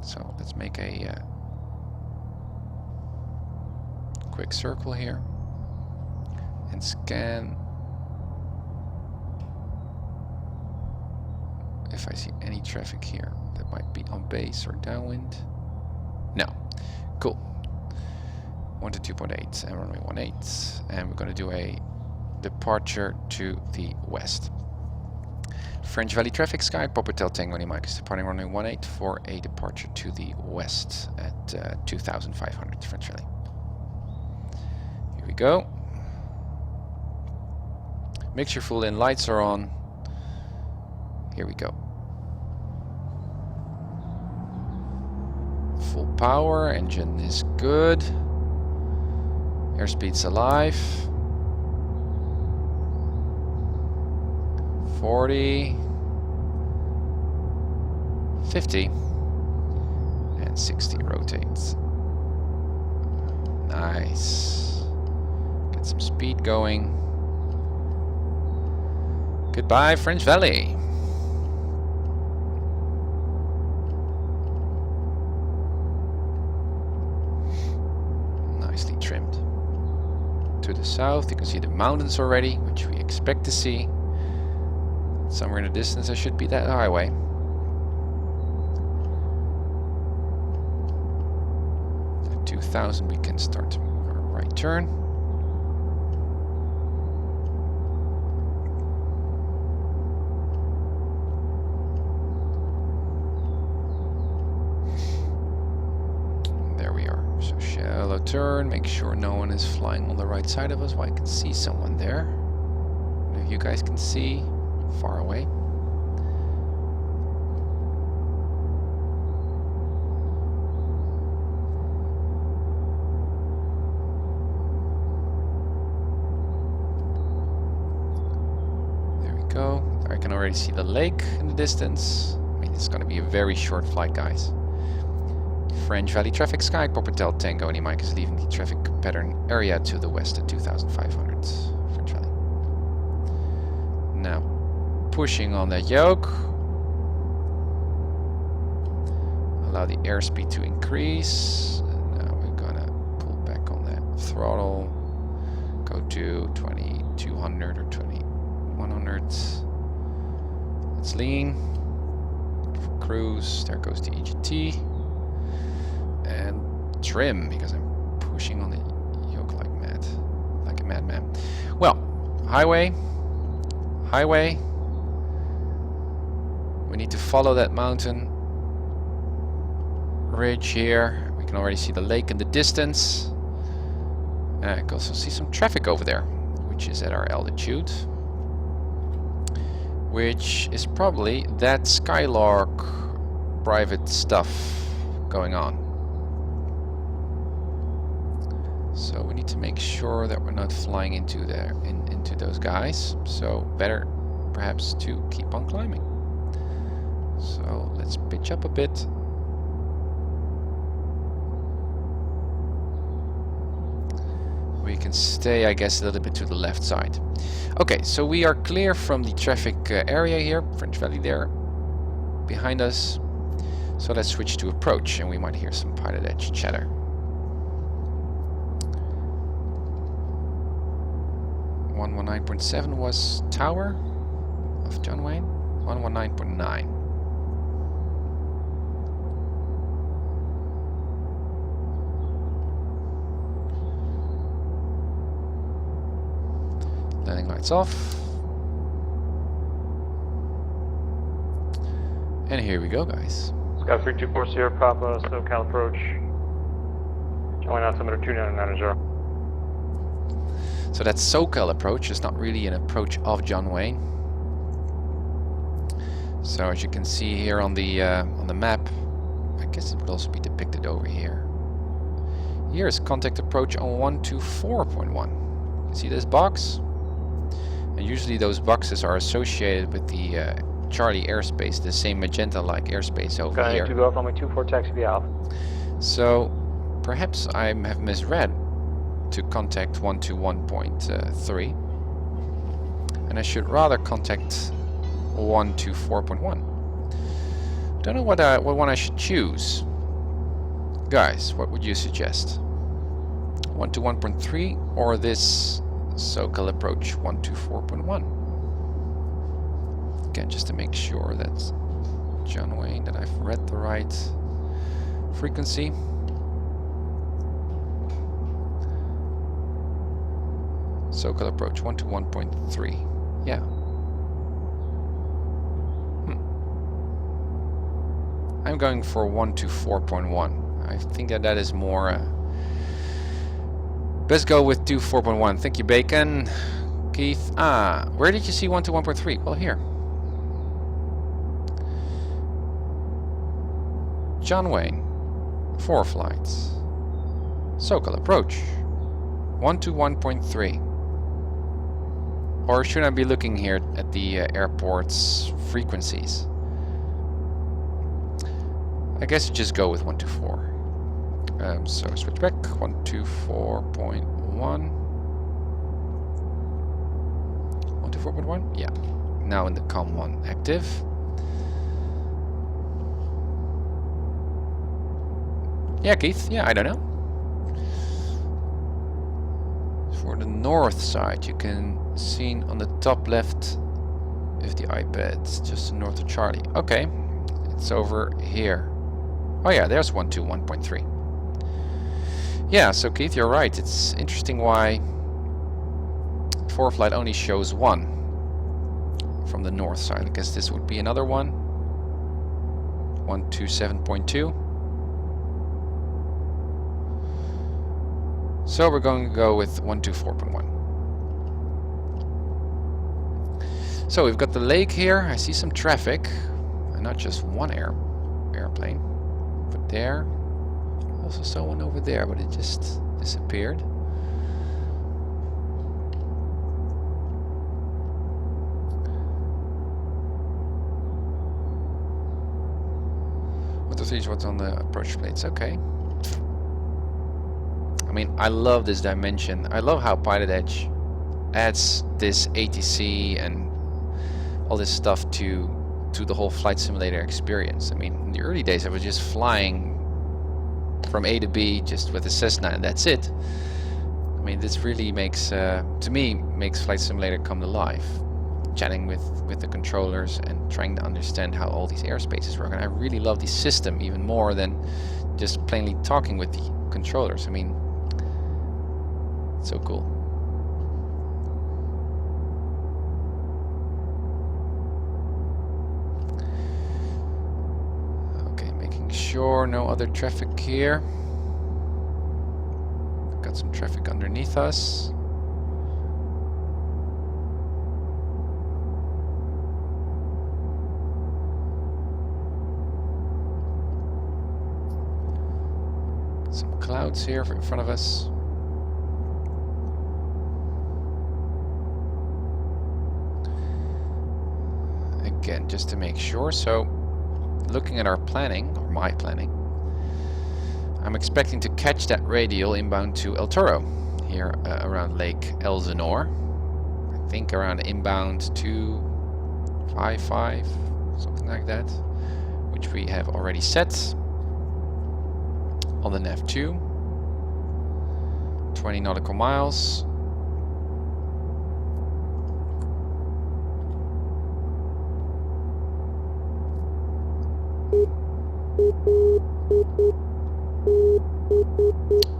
[SPEAKER 1] So let's make a quick circle here and scan. If I see any traffic here that might be on base or downwind. No. Cool. 1 to 2.8 and runway 18. And we're going to do a departure to the west. French Valley traffic, Sky, Poppertel Tango Mike is departing runway 18 for a departure to the west at 2500 French Valley. Here we go. Mixture full in, lights are on. Here we go. Full power, engine is good. Airspeed's alive. 40, 50, and 60 rotates. Nice. Get some speed going. Goodbye, French Valley. Nicely trimmed. To the south, you can see the mountains already, which we expect to see. Somewhere in the distance, there should be that highway. At 2000, we can start our right turn. There we are. So shallow turn. Make sure no one is flying on the right side of us. Well, I can see someone there. If you guys can see. Far away. There we go. I can already see the lake in the distance. I mean, it's going to be a very short flight, guys. French Valley traffic, Sky, Poppertel Tango, and Mike is leaving the traffic pattern area to the west at 2500 French Valley. Now, pushing on that yoke. Allow the airspeed to increase. And now we're gonna pull back on that throttle, go to 2200 or 2100. Let's lean. For cruise, there goes the EGT. And trim, because I'm pushing on the yoke like mad. Like a madman. Well, highway. Highway. We need to follow that mountain ridge here. We can already see the lake in the distance. I can also see some traffic over there, which is at our altitude. Which is probably that Skylark private stuff going on. So we need to make sure that we're not flying into there, into those guys. So better perhaps to keep on climbing. So let's pitch up a bit. We can stay, I guess, a little bit to the left side. Okay, so we are clear from the traffic area here, French Valley there, behind us. So let's switch to approach, and we might hear some PilotEdge chatter. .7 was tower of John Wayne. 119.9. Landing lights off. And here we go, guys.
[SPEAKER 3] Sky 324 Sierra Papa, SoCal approach. Showing altimeter 2990.
[SPEAKER 1] So that SoCal approach is not really an approach of John Wayne. So as you can see here on the map, I guess it would also be depicted over here. Here is contact approach on 124.1. You see this box? And usually those boxes are associated with the Charlie airspace, the same magenta-like airspace over here.
[SPEAKER 3] To go up on my 24 taxi be out.
[SPEAKER 1] So perhaps I have misread to contact 121.3, and I should rather contact 124.1. Don't know what one I should choose. Guys, what would you suggest? 121.3 or this SoCal approach 124.1? Again, just to make sure that John Wayne, that I've read the right frequency. SoCal approach 121.3. Yeah. I'm going for 124.1. I think that is more. Let's go with 24.1. Thank you, Bacon. Keith. Where did you see 121.3? Well, here. John Wayne. 4 flights. SoCal approach 121.3. Or should I be looking here at the airport's frequencies? I guess just go with 124. So switch back, 124.1. 124.1? Yeah. Now in the COM1 active. Yeah, Keith. Yeah, I don't know. For the north side, you can see on the top left of the iPad, just north of Charlie. Okay, it's over here. Oh yeah, there's 121.3. Yeah, so Keith, you're right. It's interesting why 4Flight only shows 1 from the north side. I guess this would be another one. 127.2. So we're going to go with 124.1. So we've got the lake here. I see some traffic, and not just one airplane, but there. Also saw one over there, but it just disappeared. What's on the approach plates? Okay. I mean, I love this dimension. I love how PilotEdge adds this ATC and all this stuff to the whole flight simulator experience. I mean, in the early days I was just flying from A to B just with a Cessna and that's it. I mean, this really makes, to me, makes Flight Simulator come to life. Chatting with the controllers and trying to understand how all these airspaces work. And I really love the system even more than just plainly talking with the controllers. I mean, it's so cool. Okay, making sure no other traffic here. Got some traffic underneath us. Some clouds here in front of us. Again, just to make sure. So, looking at our planning, or my planning, I'm expecting to catch that radial inbound to El Toro, here around Lake Elsinore. I think around inbound 255, something like that, which we have already set on the nav2. 20 nautical miles.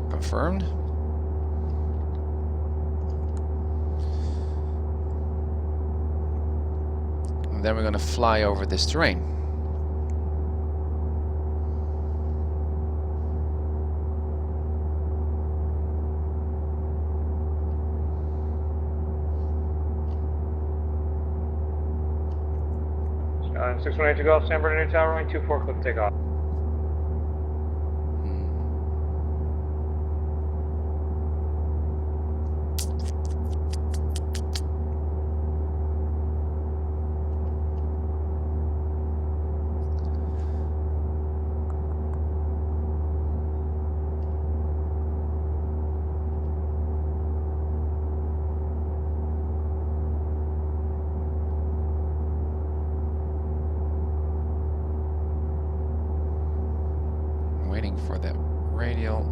[SPEAKER 1] Confirmed. And then we're going to fly over this terrain.
[SPEAKER 3] Skyline 618 to Golf, San Bernardino Tower, runway 24, click takeoff.
[SPEAKER 1] Waiting for the radial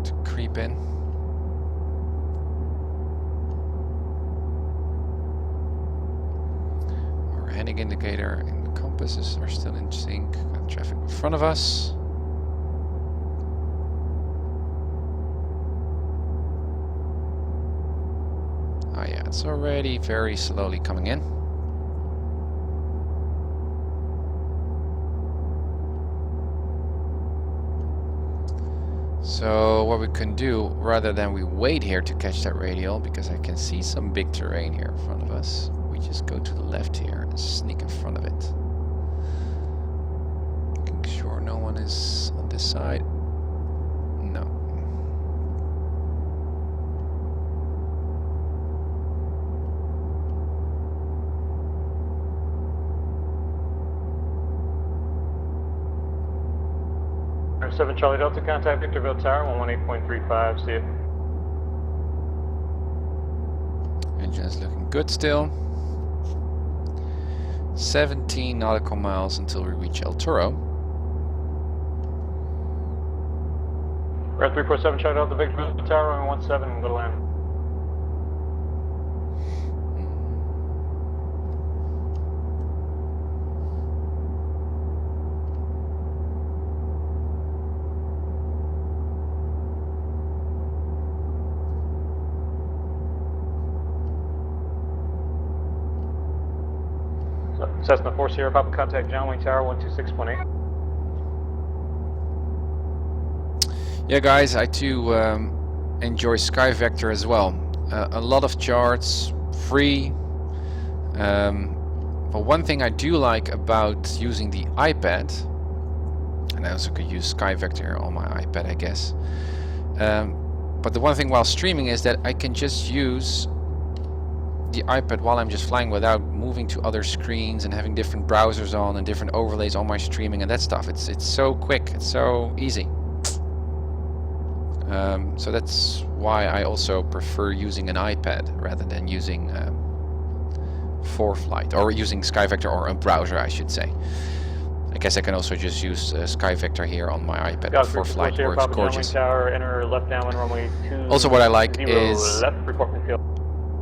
[SPEAKER 1] to creep in. Our heading indicator and the compasses are still in sync. Got traffic in front of us. Oh yeah, it's already very slowly coming in. So what we can do, rather than we wait here to catch that radial, because I can see some big terrain here in front of us, we just go to the left here and sneak in front of it. Making sure no one is on this side. No.
[SPEAKER 3] Air 7 Charlie Delta, contact Victorville Tower, 118.35, see it.
[SPEAKER 1] Engine is looking good still. 17 nautical miles until we reach El Toro.
[SPEAKER 3] We're at 347 Charlie Delta, Victorville Tower, runway 17, go to land. Cessna 4 Sierra Papa, contact John Wayne Tower, 126.8.
[SPEAKER 1] Yeah guys, I too enjoy SkyVector as well. A lot of charts, free. But one thing I do like about using the iPad, and I also could use SkyVector on my iPad I guess. But the one thing while streaming is that I can just use the iPad while I'm just flying without moving to other screens and having different browsers on and different overlays on my streaming and that stuff. It's so quick, it's so easy. So that's why I also prefer using an iPad rather than using ForeFlight, or using SkyVector, or a browser I should say. I guess I can also just use Sky Vector here on my iPad for flight.
[SPEAKER 3] Sierra
[SPEAKER 1] Works
[SPEAKER 3] Papa,
[SPEAKER 1] gorgeous.
[SPEAKER 3] Tower, enter left downwind runway 20
[SPEAKER 1] Also, what I like is
[SPEAKER 3] left, report from field.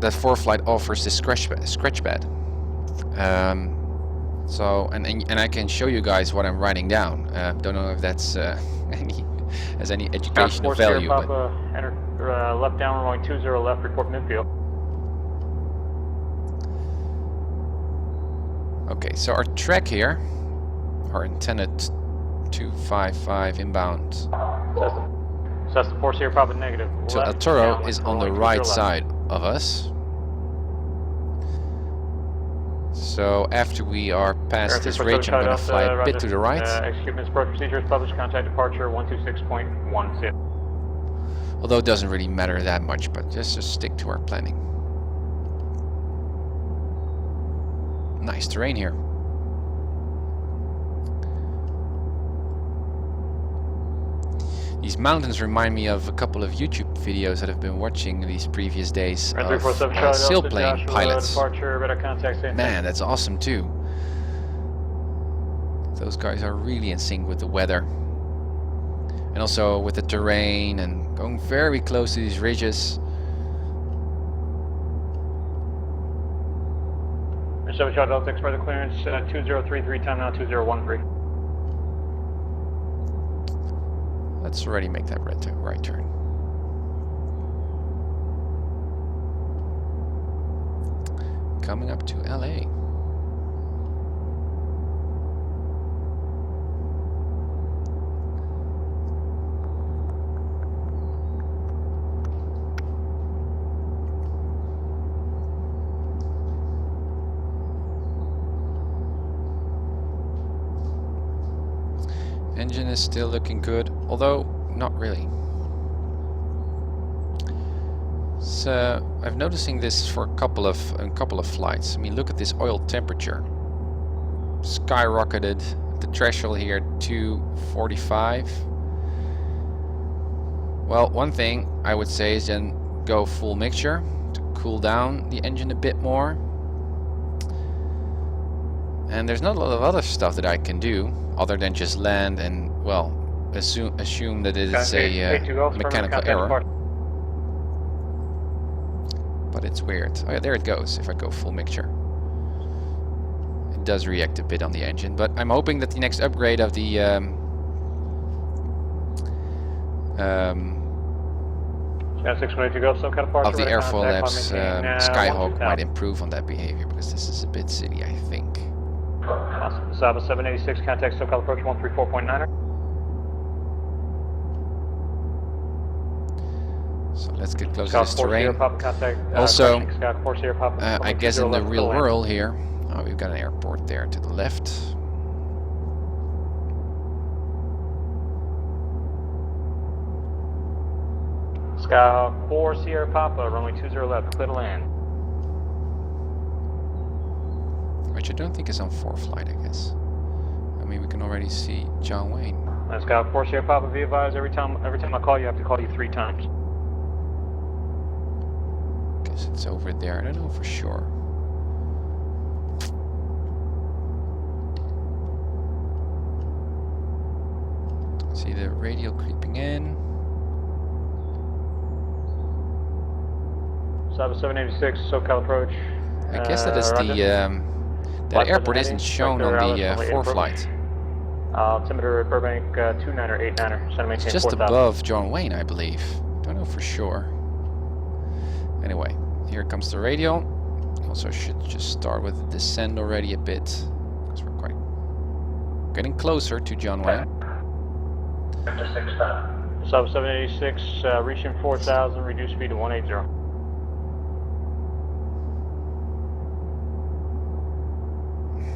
[SPEAKER 1] that ForeFlight offers this scratch pad. So and I can show you guys what I'm writing down. Don't know if that's has any educational value.
[SPEAKER 3] Papa, but enter left downwind runway 20 left, report midfield.
[SPEAKER 1] Okay, so our track here, our intended 255 inbound
[SPEAKER 3] Cessna 4 Sierra Papa negative.
[SPEAKER 1] to El Toro is on the right side of us. So after we are past this ridge, I'm going to fly a bit to the right.
[SPEAKER 3] Execute Ms. Approach procedures, published contact departure 126.16.
[SPEAKER 1] Although it doesn't really matter that much, but just stick to our planning. Nice terrain here. These mountains remind me of a couple of YouTube videos that I've been watching these previous days of sailplane pilots. Man, that's awesome too. Those guys are really in sync with the weather. And also with the terrain and going very close to these ridges.
[SPEAKER 3] 7 shot Delta X further clearance, 2033, time now 2013.
[SPEAKER 1] Let's already make that right turn. Coming up to LA. Engine is still looking good, although not really. So I've noticing this for a couple of flights. I mean, look at this oil temperature. Skyrocketed the threshold here 245. Well, one thing I would say is then go full mixture to cool down the engine a bit more. And there's not a lot of other stuff that I can do other than just land and, well, assume that it's a mechanical error. But it's weird. Oh yeah, there it goes if I go full mixture. It does react a bit on the engine, but I'm hoping that the next upgrade of the Airfoil Labs Skyhawk might improve on that behavior, because this is a bit silly, I think.
[SPEAKER 3] Awesome. Saba 786, contact SoCal approach 134.9er.
[SPEAKER 1] So let's get close to this terrain. Also, I guess in the real world here, we've got an airport there to the left.
[SPEAKER 3] Skyhawk 4 Sierra Papa, runway 20 left, clear to land.
[SPEAKER 1] Which I don't think is on ForeFlight, I guess. I mean, we can already see John Wayne.
[SPEAKER 3] Skyhawk 4 Sierra Papa, be advised, every time I call you, I have to call you 3 times.
[SPEAKER 1] Guess it's over there, I don't know for sure. See the radial creeping in.
[SPEAKER 3] Saba 786, SoCal approach.
[SPEAKER 1] I guess that is the that airport isn't shown on the ForeFlight.
[SPEAKER 3] Altimeter at Burbank 29er, 89er.
[SPEAKER 1] It's just above John Wayne, I believe. Don't know for sure. Anyway, here comes the radial. Also should just start with the descent already a bit, because we're quite getting closer to John Wayne.
[SPEAKER 3] Sub 786, reaching 4,000, reduce speed to 180.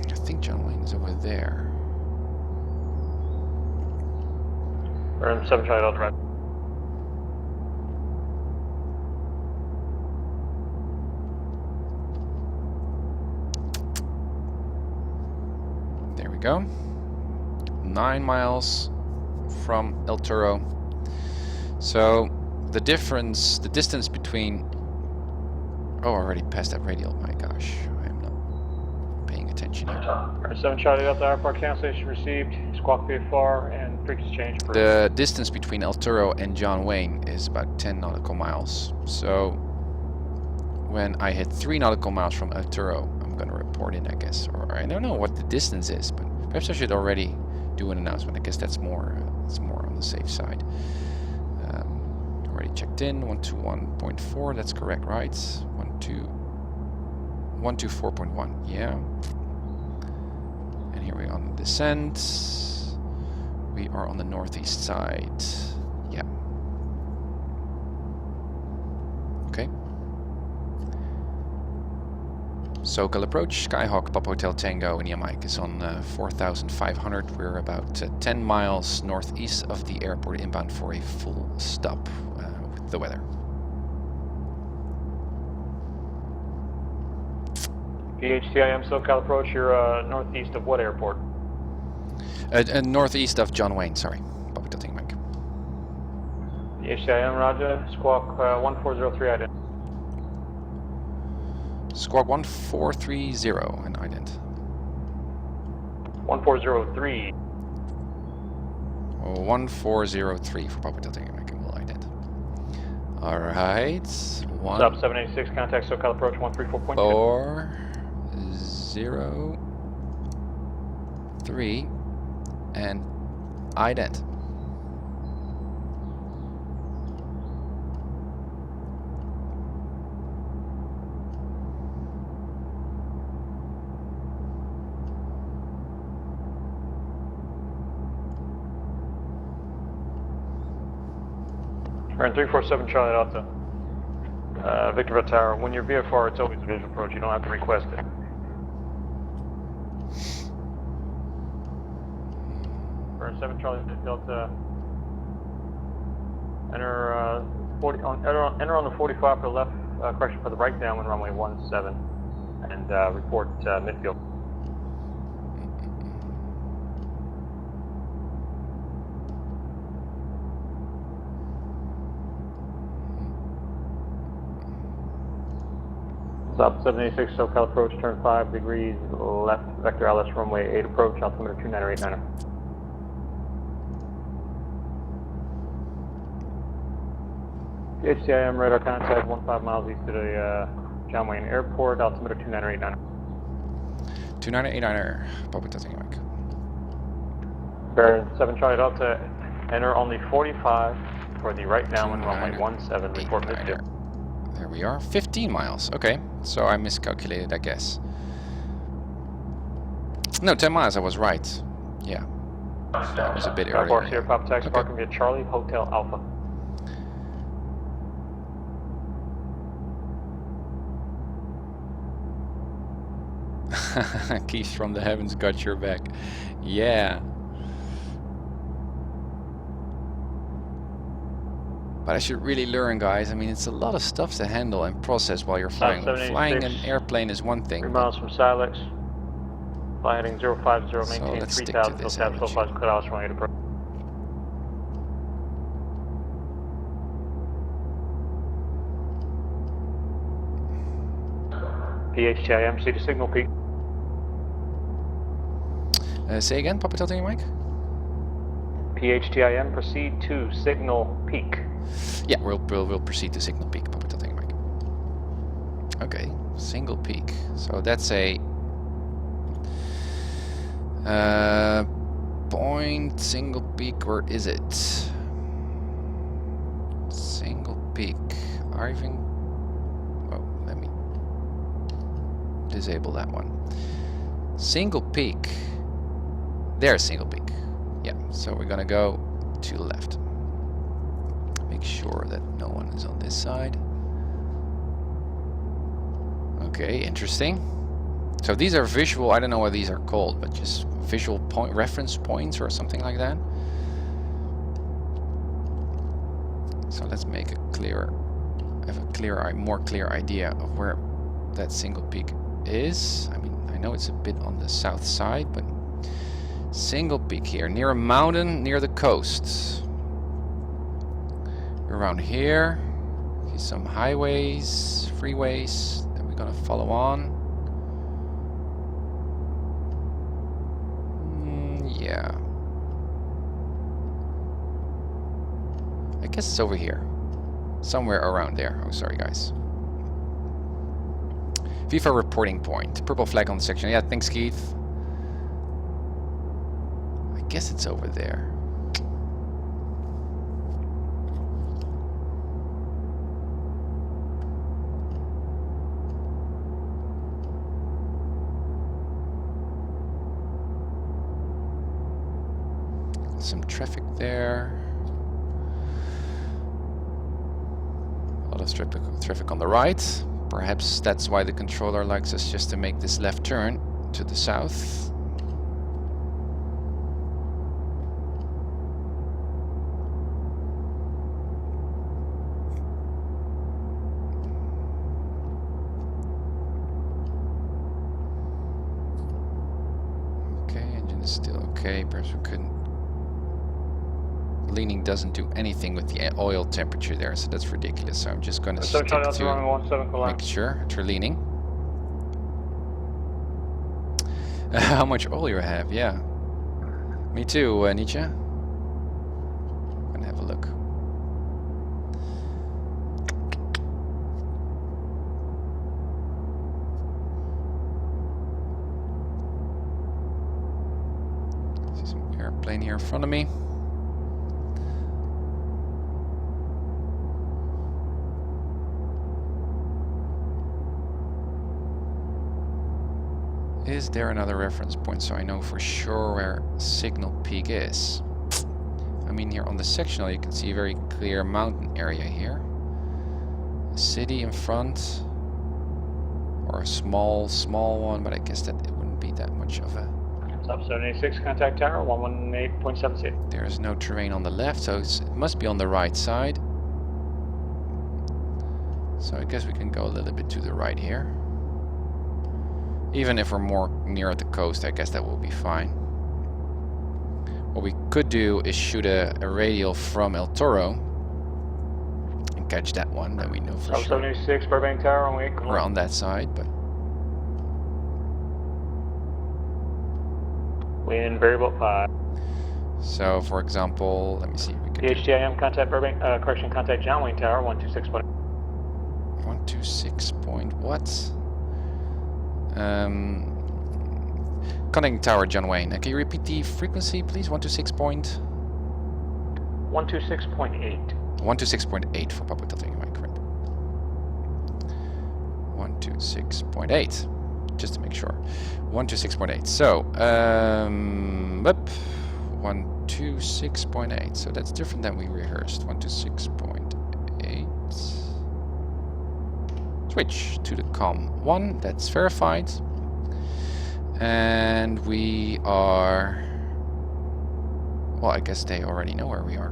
[SPEAKER 1] I think John Wayne is over there.
[SPEAKER 3] We're in 7 Charlie Delta, right.
[SPEAKER 1] There we go. 9 miles from El Toro. So the distance between... Oh, I already passed that radial. My gosh, I am not paying attention here.
[SPEAKER 3] 7 Charlie Delta Airport cancellation received. Squawk VFR and frequency change.
[SPEAKER 1] The distance between El Toro and John Wayne is about 10 nautical miles. So when I hit 3 nautical miles from El Toro, I'm going to report in, I guess. Or I don't know what the distance is, but perhaps I should already do an announcement. I guess that's more, it's more on the safe side. Already checked in. 121.4. That's correct, right? 124.1. Yeah. And here we are on the descent. We are on the northeast side. Yeah. Okay. SoCal approach, Skyhawk, Papa Hotel Tango, and Mike is on 4,500. We're about 10 miles northeast of the airport inbound for a full stop with the weather.
[SPEAKER 3] PHTIM SoCal approach, you're northeast of what airport?
[SPEAKER 1] Northeast of John Wayne, sorry. Papa Hotel Tango Mike.
[SPEAKER 3] PHTIM, Roger, Squawk 1403 ident.
[SPEAKER 1] Squawk 1430 and ident.
[SPEAKER 3] 1403.
[SPEAKER 1] 1403 for Papa Hotel Tango Mike and we'll ident. Alright.
[SPEAKER 3] Stop 786, contact SoCal approach 134.2.
[SPEAKER 1] 403 and ident.
[SPEAKER 3] We're in 347 Charlie Delta. Victor Tower, when you're VFR, it's always a visual approach. You don't have to request it. We're in 7 Charlie Delta. Enter enter on the 45 for the left, correction for the right downwind runway 17, and report midfield. Stop 786 SoCal approach, turn 5 degrees left, vector LS runway 8 approach, altimeter 2989. PHTIM radar contact 15 miles east of the John Wayne Airport, altimeter 2989.
[SPEAKER 1] 2989er, Papa Hotel Tango Mike.
[SPEAKER 3] Bear 7 Charlie Delta, enter only 45 for the right downwind runway 17, report midfield.
[SPEAKER 1] There we are, 15 miles. Okay, so I miscalculated, I guess. No, 10 miles, I was right. Yeah, that was a bit earlier.
[SPEAKER 3] Airport here, Papa Taxi parking via Charlie Hotel Alpha.
[SPEAKER 1] Keith from the heavens got your back. Yeah. But I should really learn, guys. I mean, it's a lot of stuff to handle and process while you're flying. Flying an airplane is one thing.
[SPEAKER 3] 3 miles from Silex. Fly heading 050, maintain 3000, till tab 5 cut hours from 8 approach. PHTIM, see the signal peak.
[SPEAKER 1] Say again, Papa Hotel Tango Mike?
[SPEAKER 3] PHTIM, proceed to signal peak.
[SPEAKER 1] Yeah, we'll proceed to signal peak, Papa Hotel Tango Mike. Okay, single peak. So that's a point single peak. Where is it? Single peak. Irving. Oh, let me disable that one. Single peak. There's single peak. Yeah, so we're gonna go to the left. Make sure that no one is on this side. Okay, interesting. So these are visual, I don't know what these are called, but just visual point reference points or something like that. So let's make a more clear idea of where that single peak is. I mean, I know it's a bit on the south side, but single peak here, near a mountain, near the coast. Around here, see some highways, freeways that we're gonna follow on. guess it's over here. Somewhere around there. Oh, sorry guys. FIFA reporting point. Purple flag on the section. Yeah, thanks Keith. I guess it's over there. Some traffic there. A lot of traffic on the right. Perhaps that's why the controller likes us just to make this left turn to the south. Okay, engine is still okay. Perhaps we couldn't. Leaning doesn't do anything with the oil temperature there, so that's ridiculous. So I'm just going to stick to make sure that you're leaning. How much oil you have? Yeah. Me too, Nietzsche. I'm going to have a look. See some airplane here in front of me. Is there another reference point so I know for sure where signal peak is? I mean, here on the sectional you can see a very clear mountain area here. A city in front. Or a small one, but I guess that it wouldn't be that much of a...
[SPEAKER 3] Sub 786, contact tower, 118.76.
[SPEAKER 1] There is no terrain on the left, so it must be on the right side. So I guess we can go a little bit to the right here. Even if we're more near the coast, I guess that will be fine. What we could do is shoot a radial from El Toro and catch that one, then we know for sure.
[SPEAKER 3] 786, Burbank Tower,
[SPEAKER 1] we're on that side, but...
[SPEAKER 3] Wind variable 5.
[SPEAKER 1] So, for example, let me see if we can...
[SPEAKER 3] DHTIM, contact Burbank, correction, contact John Wayne Tower, 126.
[SPEAKER 1] 126 point what? Connecting tower, John Wayne. Can you repeat the frequency, please? 126 point...
[SPEAKER 3] 126.8.
[SPEAKER 1] 126.8 for Papa Delta, am I correct? 126.8. Just to make sure. 126.8. So, 126.8. So that's different than we rehearsed. 126.8. Switch to the COM1, that's verified. And we are... Well, I guess they already know where we are.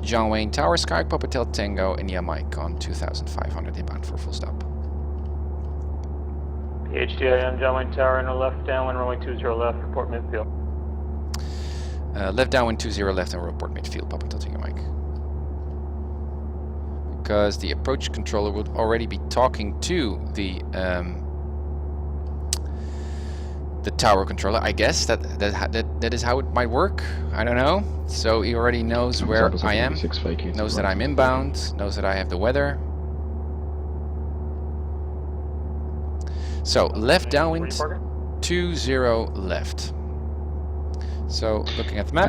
[SPEAKER 1] John Wayne Tower, Sky, Papa Tel Tango, India Mike on 2500 inbound for full stop.
[SPEAKER 3] HDIM, John Wayne Tower, in the left, downwind, runway 20 left, report midfield.
[SPEAKER 1] Left downwind 20 left and report midfield, Papa Tel Tango Mike. Because the approach controller would already be talking to the tower controller. I guess that is how it might work. I don't know. So he already knows where I am, knows that I'm inbound, knows that I have the weather. So left downwind 20 left. So looking at the map.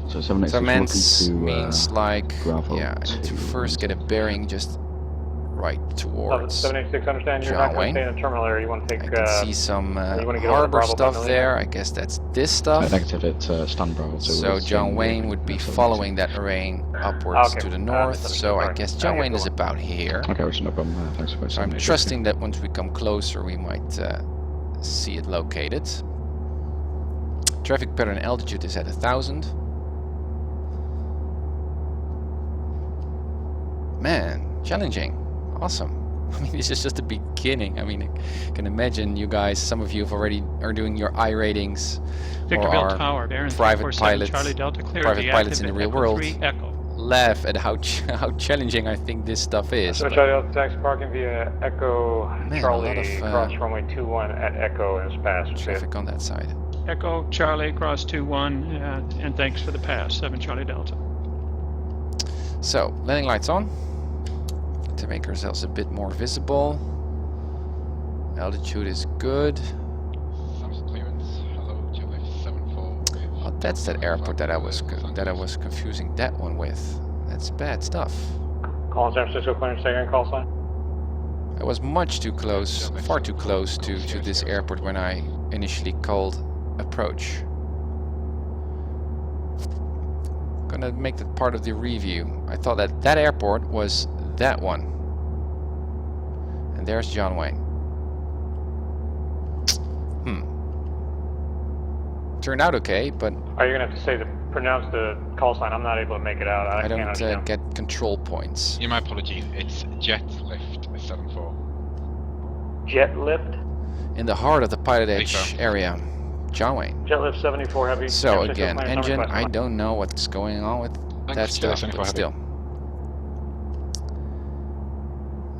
[SPEAKER 4] So 786
[SPEAKER 1] means like,
[SPEAKER 4] Bravo
[SPEAKER 1] yeah, I need to first get a bearing just right towards
[SPEAKER 3] 786, understand you're
[SPEAKER 1] John
[SPEAKER 3] not going to
[SPEAKER 1] Wayne.
[SPEAKER 3] stay in the terminal area. You want to take...
[SPEAKER 1] I can see some
[SPEAKER 3] get
[SPEAKER 1] harbor
[SPEAKER 3] over Bravo
[SPEAKER 1] stuff there. I guess that's this stuff.
[SPEAKER 4] Negative, it's stand Bravo.
[SPEAKER 1] So John Wayne would be following that terrain upwards to the north. So I guess John Wayne is about here.
[SPEAKER 4] Okay, which is no problem. Thanks for
[SPEAKER 1] So I'm trusting that once we come closer we might see it located. Traffic pattern altitude is at 1000. Man, challenging. Awesome. I mean, this is just the beginning. I mean, I can imagine you guys, some of you have already are doing your I ratings or are private pilots in the real world. Laugh at how challenging I think this stuff is.
[SPEAKER 3] So Charlie Delta taxi parking via Echo Charlie, cross runway 21 at Echo and pass.
[SPEAKER 1] Traffic on that side.
[SPEAKER 5] Echo Charlie cross 21, and thanks for the pass, 7 Charlie Delta.
[SPEAKER 1] So, landing lights on to make ourselves a bit more visible. Altitude is good. Oh, that's that airport that I was confusing that one with. That's bad stuff.
[SPEAKER 3] Calling San Francisco clearance, second call sign.
[SPEAKER 1] I was much too close, far too close to this airport when I initially called approach. Gonna make that part of the review. I thought that that airport was that one. And there's John Wayne. Turned out okay, but
[SPEAKER 3] Are you gonna have to say pronounce the call sign? I'm not able to make it out.
[SPEAKER 1] I don't get control points.
[SPEAKER 6] Yeah, my apologies. It's Jet Lift 74.
[SPEAKER 3] Jet lift.
[SPEAKER 1] In the heart of the PilotEdge area, John Wayne.
[SPEAKER 3] Jet lift 74 heavy.
[SPEAKER 1] So again, engine. I don't know what's going on with that stuff, but still.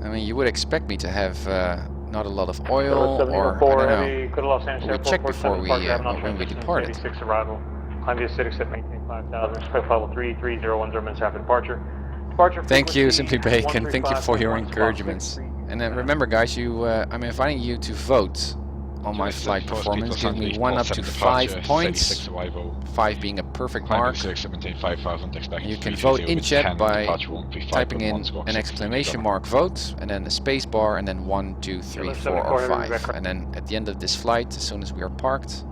[SPEAKER 1] I mean, you would expect me to have not a lot of oil, or I don't know. We checked before when we departed.
[SPEAKER 3] 86 arrival. Climb via City set, maintain 5,000. Respect level 33010 minutes after departure.
[SPEAKER 1] Thank you, Simply Bacon. Thank you for your encouragements. And then remember, guys, I'm inviting you to vote on my flight performance. Give me 1 up to 5 points. 5 being a perfect mark. You can vote in chat by typing in an exclamation mark vote, and then a space bar, and then 1, 2, 3, 4, or 5. And then at the end of this flight, as soon as we are parked,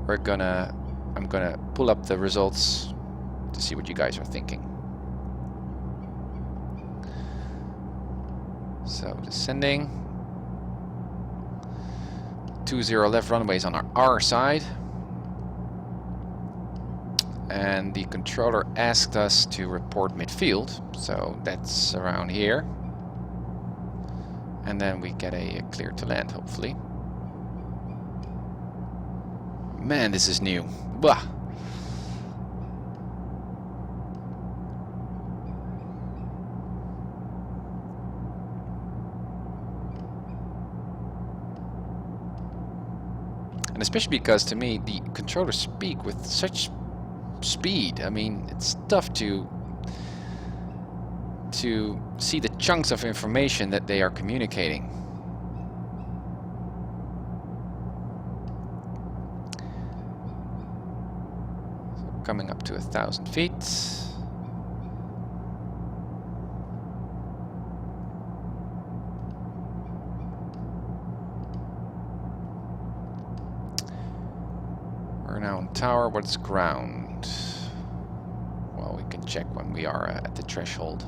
[SPEAKER 1] I'm gonna pull up the results to see what you guys are thinking. So descending. 20 left runway is on our R side. And the controller asked us to report midfield, so that's around here. And then we get a clear to land, hopefully. Man, this is new. Blah. And especially because, to me, the controllers speak with such speed. I mean, it's tough to see the chunks of information that they are communicating. So coming up to 1,000 feet. We're now on tower. What's ground? Well, we can check when we are at the threshold.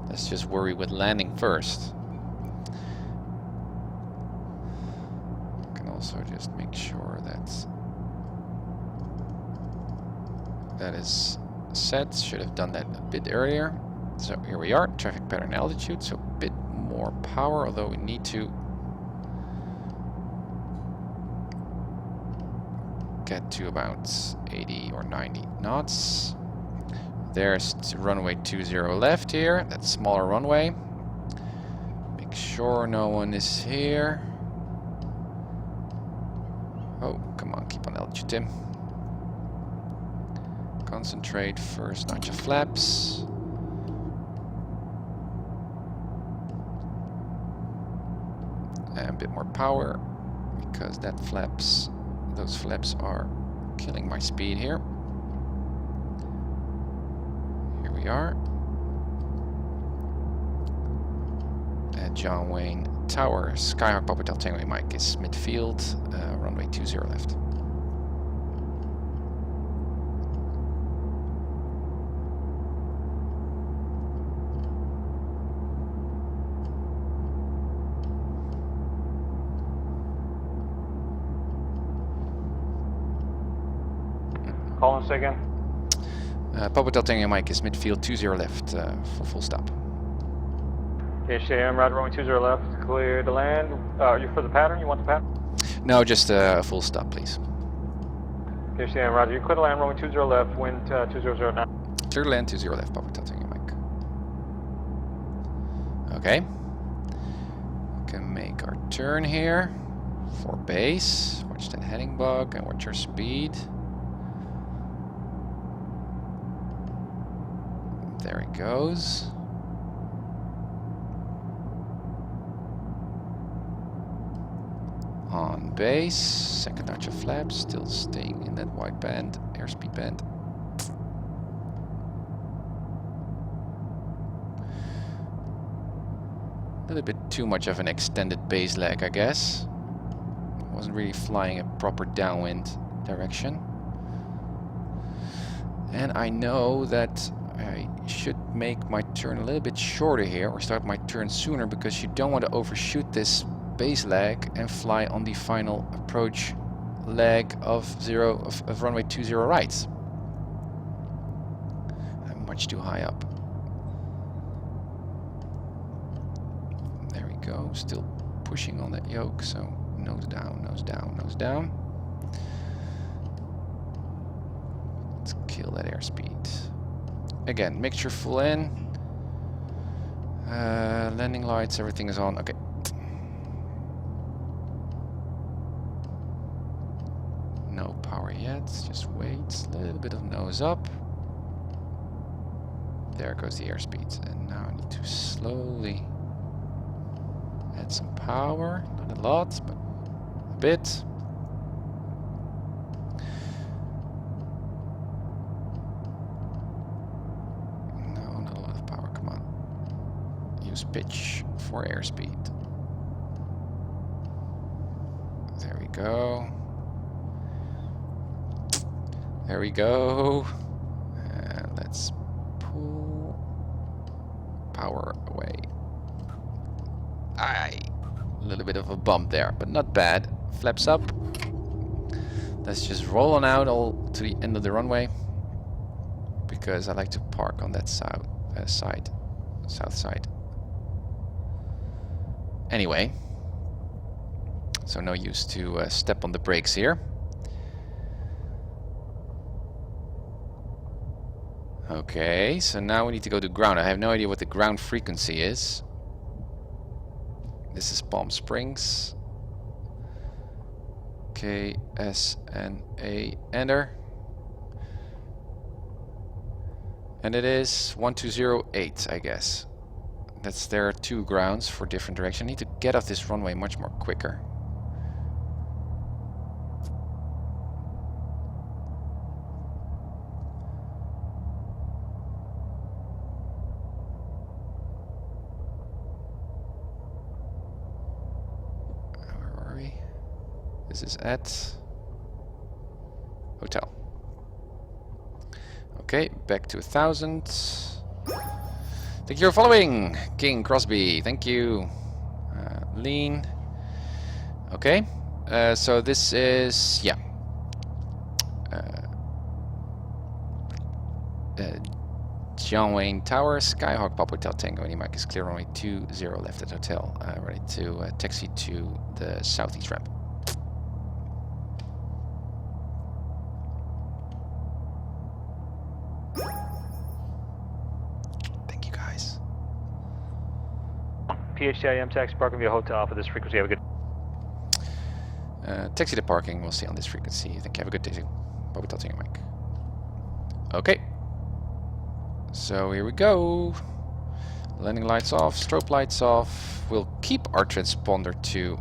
[SPEAKER 1] Let's just worry with landing first. Can also just make sure that is set. Should have done that a bit earlier. So here we are, traffic pattern altitude. So a bit more power, although we need to get to about 80 or 90 knots. There's runway 20 left here, that smaller runway. Make sure no one is here. Oh, come on, keep on altitude, Tim. Concentrate first, notch of flaps. And a bit more power, because those flaps are killing my speed here. Here we are. At John Wayne Tower, Skyhawk Papa Hotel Tango Mike is midfield, runway 20 left.
[SPEAKER 3] Call in again.
[SPEAKER 1] Papa Hotel Tango Mike is midfield 20 left for full stop.
[SPEAKER 3] KCM, Rudder, runway 20 left, clear to land. You for the pattern? You want the pattern?
[SPEAKER 1] No, just a full stop, please.
[SPEAKER 3] KCM, Roger. You clear to land, runway 20 left, wind 200 now.
[SPEAKER 1] Clear to land 20 left, Papa Hotel Tango Mike. Okay. We can make our turn here. For base, watch that heading bug and watch your speed. There he goes. On base, second notch of flaps, still staying in that wide band, airspeed band. A little bit too much of an extended base leg, I guess. Wasn't really flying a proper downwind direction. And I know that I should make my turn a little bit shorter here, or start my turn sooner, because you don't want to overshoot this base leg and fly on the final approach leg of runway 20 right. I'm much too high up. There we go, still pushing on that yoke, so nose down, nose down, nose down. Let's kill that airspeed. Again, mixture full in. Landing lights, everything is on. Okay. No power yet, just wait. A little bit of nose up. There goes the airspeed. And now I need to slowly add some power. Not a lot, but a bit. No, not a lot of power, come on. Use pitch for airspeed. There we go. There we go. Let's pull power away. Aye. A little bit of a bump there, but not bad. Flaps up. Let's just roll on out all to the end of the runway, because I like to park on that south side. Anyway, so no use to step on the brakes here. Okay, so now we need to go to ground. I have no idea what the ground frequency is. This is Palm Springs. KSNA enter. And it is 1208, I guess. There are two grounds for different directions. I need to get off this runway much more quicker. This is at hotel. Okay, back to 1000. Thank you for following, King Crosby. Thank you. Lean. Okay, so this is, yeah. John Wayne Tower, Skyhawk Pop Hotel Tango, iMac is clear, runway 20 left at hotel. Ready to taxi to the southeast ramp. Thank you guys.
[SPEAKER 3] PHTIM taxi parking via hotel for this frequency. Have a good.
[SPEAKER 1] Taxi to parking, we'll see on this frequency. Thank you, have a good day too. Pop Hotel Tango, Mike. Okay. So here we go. Landing lights off, strobe lights off. We'll keep our transponder to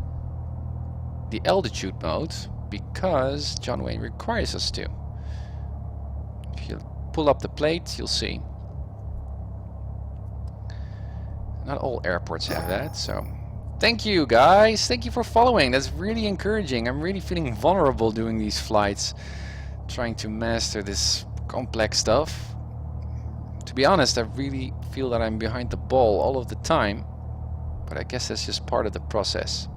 [SPEAKER 1] the altitude mode because John Wayne requires us to. If you pull up the plate, you'll see. Not all airports have that, so thank you guys. Thank you for following. That's really encouraging. I'm really feeling vulnerable doing these flights, trying to master this complex stuff. To be honest, I really feel that I'm behind the ball all of the time, but I guess that's just part of the process.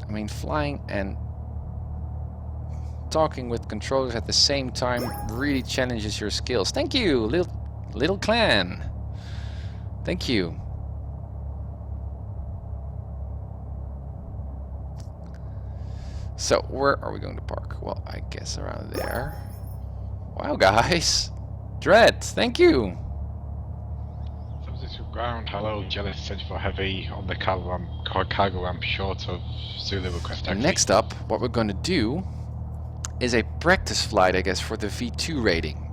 [SPEAKER 1] I mean, flying and talking with controllers at the same time really challenges your skills. Thank you, little clan. Thank you. So, where are we going to park? Well, I guess around there. Wow, guys. Dread, thank you.
[SPEAKER 6] Ground, hello, Jealous 74 Heavy on the cargo ramp short of Zulu request taxi.
[SPEAKER 1] Next up, what we're going to do is a practice flight, I guess, for the V2 rating.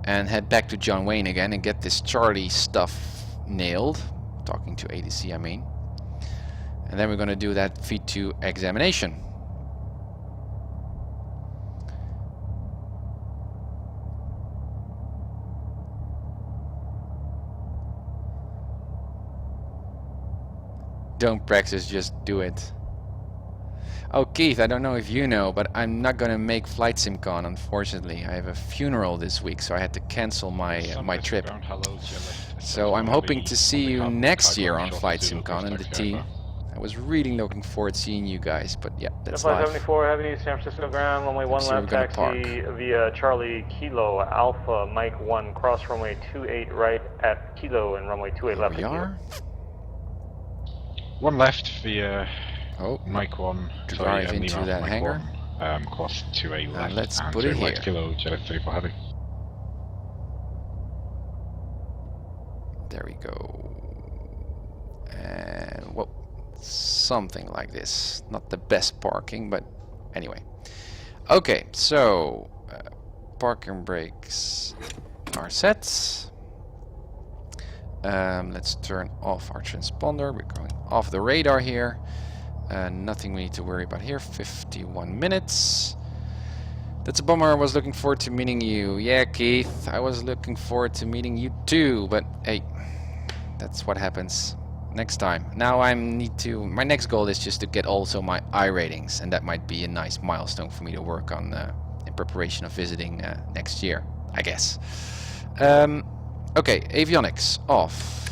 [SPEAKER 1] And head back to John Wayne again and get this Charlie stuff nailed. Talking to ADC, I mean. And then we're going to do that V2 examination. Don't practice, just do it. Oh, Keith, I don't know if you know, but I'm not going to make Flight SimCon, unfortunately. I have a funeral this week, so I had to cancel my my trip.
[SPEAKER 6] Ground, hello, Jealous.
[SPEAKER 1] So I'm hoping to see you next year on Flight SimCon and the team. I was really looking forward to seeing you guys, but yeah, that's
[SPEAKER 3] Flight
[SPEAKER 1] life.
[SPEAKER 3] 74 Heavy, San Francisco ground, runway 1
[SPEAKER 1] So we're
[SPEAKER 3] left
[SPEAKER 1] gonna
[SPEAKER 3] taxi via Charlie Kilo Alpha Mike 1, cross runway 28 right at Kilo and runway 28
[SPEAKER 1] Here
[SPEAKER 3] left
[SPEAKER 1] we
[SPEAKER 3] at Kilo.
[SPEAKER 1] are.
[SPEAKER 6] One left via
[SPEAKER 1] Oh,
[SPEAKER 6] Mike 1.
[SPEAKER 1] drive into that hangar.
[SPEAKER 6] Cross 2A left.
[SPEAKER 1] Let's
[SPEAKER 6] and
[SPEAKER 1] put it
[SPEAKER 6] 2 right
[SPEAKER 1] here.
[SPEAKER 6] Kilo, Jealous 34 Heavy.
[SPEAKER 1] There we go. And well, something like this. Not the best parking, but anyway. Okay, so parking brakes are set. Let's turn off our transponder. We're going off the radar here. Nothing we need to worry about here. 51 minutes. That's a bummer. I was looking forward to meeting you. Yeah, Keith, I was looking forward to meeting you too. But hey, that's what happens next time. Now my next goal is just to get also my I ratings, and that might be a nice milestone for me to work on in preparation of visiting next year, I guess. Okay, avionics off.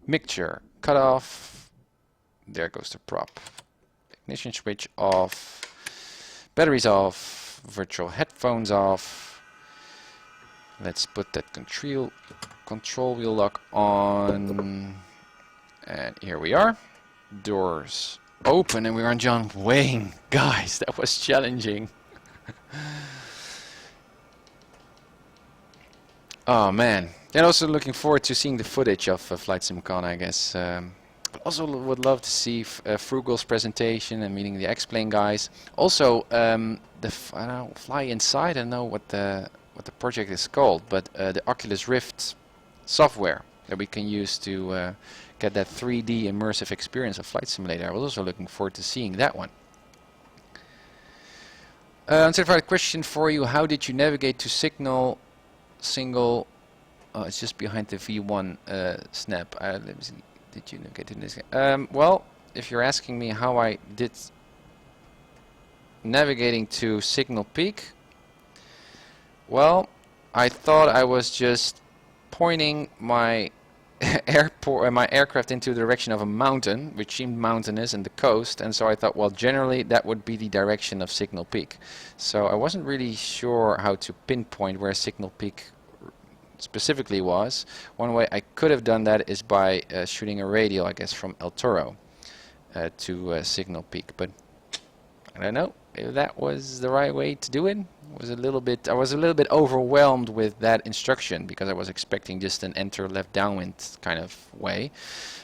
[SPEAKER 1] Mixture cut off. There goes the prop. Ignition switch off. Batteries off. Virtual headphones off. Let's put that control wheel lock on. And here we are. Doors open and we're on John Wayne. Guys, that was challenging. Oh man. And also looking forward to seeing the footage of Flight SimCon, I guess. But also would love to see Frugal's presentation and meeting the X-Plane guys. Also, I don't know, Fly Inside. I don't know what the project is called, but the Oculus Rift software that we can use to get that 3D immersive experience of Flight Simulator. I was also looking forward to seeing that one. Uncertified question for you: how did you navigate to signal single? Oh, it's just behind the V1 snap. Let me see. Did you navigate to this? Well, if you're asking me how I did navigating to signal peak, well, I thought I was just pointing my aircraft into the direction of a mountain, which seemed mountainous and the coast, and so I thought, well, generally that would be the direction of signal peak. So I wasn't really sure how to pinpoint where signal peak specifically was. One way I could have done that is by shooting a radial, I guess, from El Toro to signal peak, but I don't know if that was the right way to do it. I was a little bit overwhelmed with that instruction because I was expecting just an enter left downwind kind of way.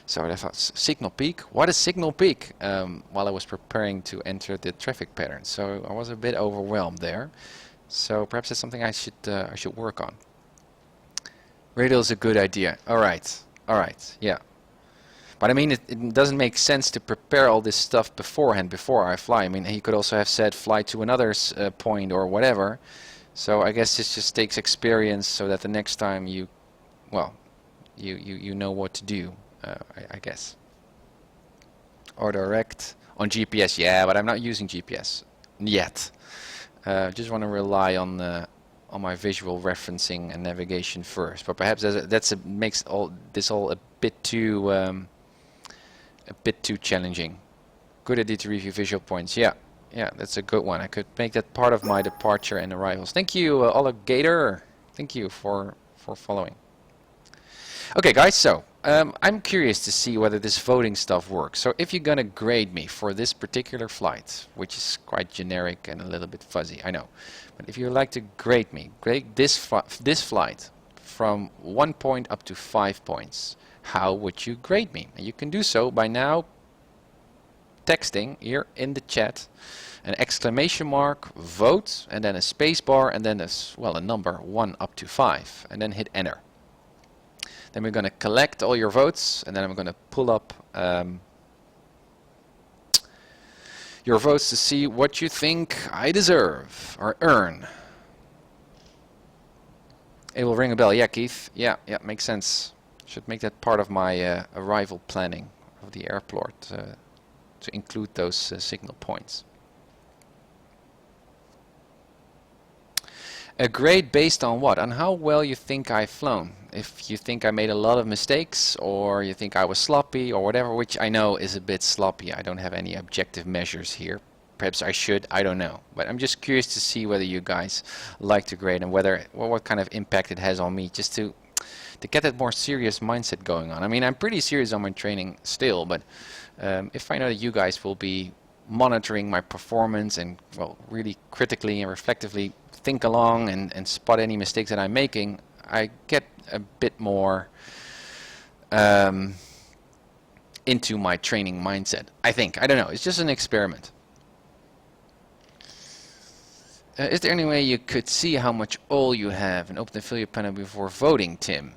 [SPEAKER 1] So I thought, signal peak? What is signal peak? While I was preparing to enter the traffic pattern. So I was a bit overwhelmed there. So perhaps that's something I should work on. Radial is a good idea. Alright, yeah. But I mean, it doesn't make sense to prepare all this stuff beforehand, before I fly. I mean, he could also have said fly to another point or whatever. So I guess this just takes experience so that the next time you know what to do, I guess. Or direct on GPS, yeah, but I'm not using GPS yet. Just want to rely on my visual referencing and navigation first. But perhaps makes all this a bit too challenging. Good idea to review visual points. Yeah, that's a good one. I could make that part of my departure and arrivals. Thank you, Alligator. Thank you for following. Okay, guys. So I'm curious to see whether this voting stuff works. So if you're gonna grade me for this particular flight, which is quite generic and a little bit fuzzy, I know, but if you'd like to grade me, grade this flight from 1 point up to 5 points. How would you grade me? And you can do so by now texting here in the chat an exclamation mark, vote, and then a space bar, and then a number 1 up to 5, and then hit enter. Then we're going to collect all your votes, and then I'm going to pull up your votes to see what you think I deserve or earn. It will ring a bell. Yeah, Keith. Yeah, makes sense. Should make that part of my arrival planning of the airport to include those signal points. A grade based on what? On how well you think I've flown. If you think I made a lot of mistakes, or you think I was sloppy, or whatever, which I know is a bit sloppy. I don't have any objective measures here. Perhaps I should, I don't know. But I'm just curious to see whether you guys like to grade and what kind of impact it has on me, just to get that more serious mindset going on. I mean, I'm pretty serious on my training still, but if I know that you guys will be monitoring my performance and, well, really critically and reflectively think along and spot any mistakes that I'm making, I get a bit more into my training mindset. I think. I don't know. It's just an experiment. Is there any way you could see how much oil you have and open the affiliate panel before voting, Tim?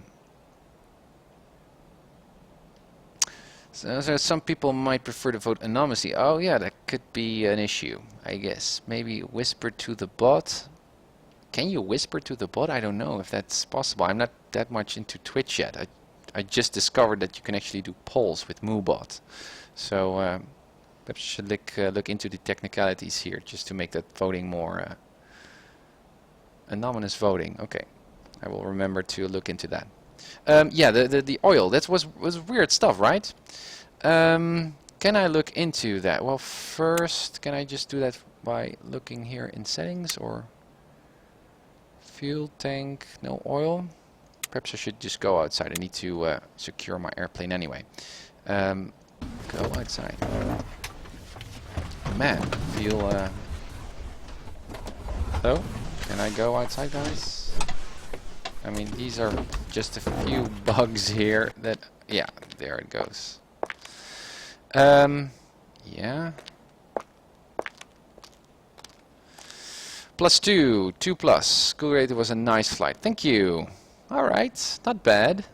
[SPEAKER 1] So some people might prefer to vote anonymously. Oh yeah, that could be an issue, I guess. Maybe whisper to the bot. Can you whisper to the bot? I don't know if that's possible. I'm not that much into Twitch yet. I just discovered that you can actually do polls with MooBot. So perhaps you should look into the technicalities here just to make that voting more anonymous voting. Okay, I will remember to look into that. Yeah, the oil, that was weird stuff, right? Can I look into that? Well, first, can I just do that by looking here in settings, or fuel tank, no oil? Perhaps I should just go outside. I need to secure my airplane anyway. Go outside. Man, feel... Hello? Can I go outside, guys? I mean, these are just a few bugs here that... Yeah, there it goes. Yeah. +2, 2+. School rate was a nice flight. Thank you. Alright, not bad.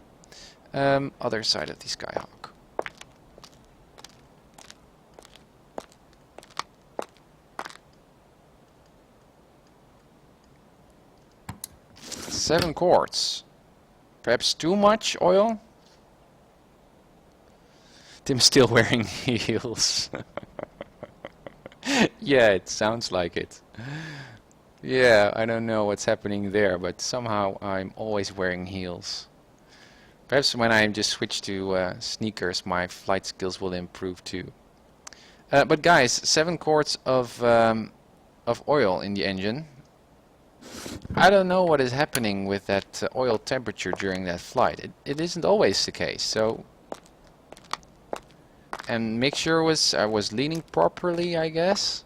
[SPEAKER 1] Other side of the Skyhawk. Seven quarts. Perhaps too much oil? Tim's still wearing heels. Yeah, it sounds like it. Yeah, I don't know what's happening there, but somehow I'm always wearing heels. Perhaps when I just switch to sneakers, my flight skills will improve too. But guys, 7 quarts of oil in the engine. I don't know what is happening with that oil temperature during that flight. It isn't always the case. So, and make sure I was leaning properly, I guess.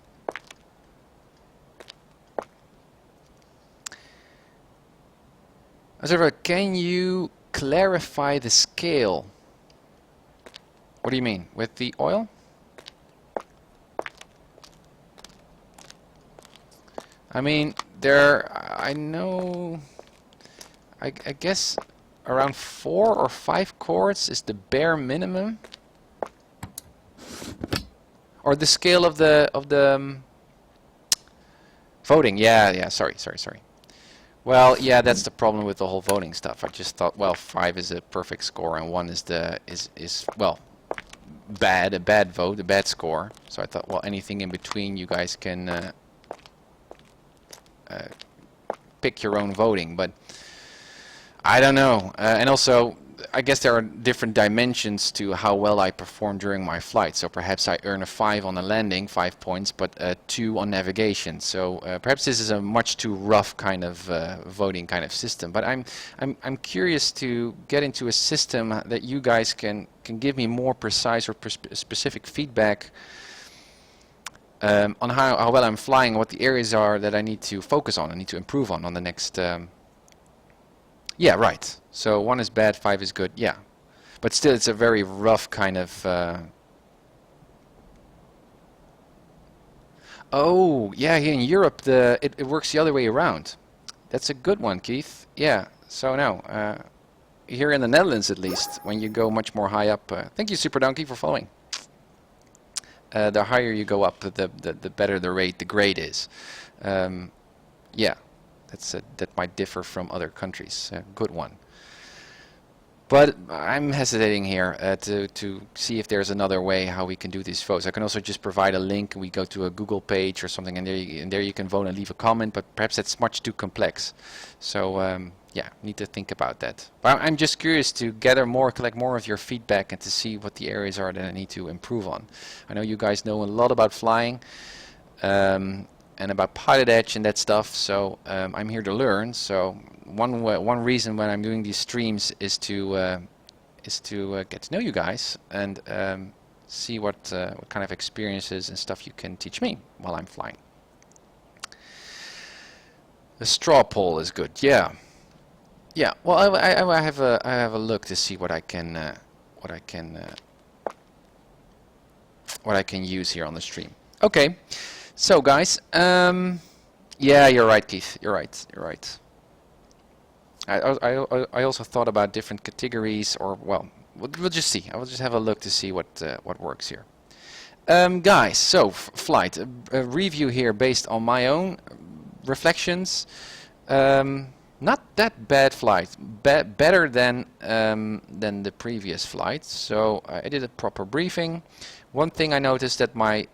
[SPEAKER 1] Observer, can you clarify the scale? What do you mean? With the oil? I mean, I know, I guess around 4 or 5 quarts is the bare minimum. Or the scale of the voting. Yeah, sorry. Well, yeah, that's the problem with the whole voting stuff. I just thought, well, 5 is a perfect score and 1 is well, a bad vote, a bad score. So I thought, well, anything in between, you guys can pick your own voting, but I don't know. And also, I guess there are different dimensions to how well I perform during my flight. So perhaps I earn a 5 on the landing, 5 points, but 2 on navigation. So perhaps this is a much too rough kind of voting kind of system. But I'm curious to get into a system that you guys can give me more precise or specific feedback on how well I'm flying, what the areas are that I need to focus on, I need to improve on the next Yeah, right. So 1 is bad, 5 is good. Yeah, but still, it's a very rough kind of. Oh, yeah. Here in Europe, it works the other way around. That's a good one, Keith. Yeah. So no, here in the Netherlands at least, when you go much more high up. Thank you, Super Donkey, for following. The higher you go up, the better the grade is. Yeah, that might differ from other countries. Good one. But I'm hesitating here to see if there's another way how we can do these votes. I can also just provide a link. We go to a Google page or something, and there you can vote and leave a comment. But perhaps that's much too complex. So yeah, need to think about that. But I'm just curious to collect more of your feedback and to see what the areas are that I need to improve on. I know you guys know a lot about flying and about PilotEdge and that stuff. So I'm here to learn. So one reason when I'm doing these streams is to get to know you guys and see what kind of experiences and stuff you can teach me while I'm flying. The straw poll is good. Yeah. Yeah. Well, I have a look to see what I can use here on the stream. Okay. So guys, yeah, you're right, Keith. You're right. I also thought about different categories, or well, we'll just see. I will just have a look to see what works here. Guys, so flight a review here based on my own reflections. Not that bad flight, better than the previous flight. So I did a proper briefing. One thing I noticed that my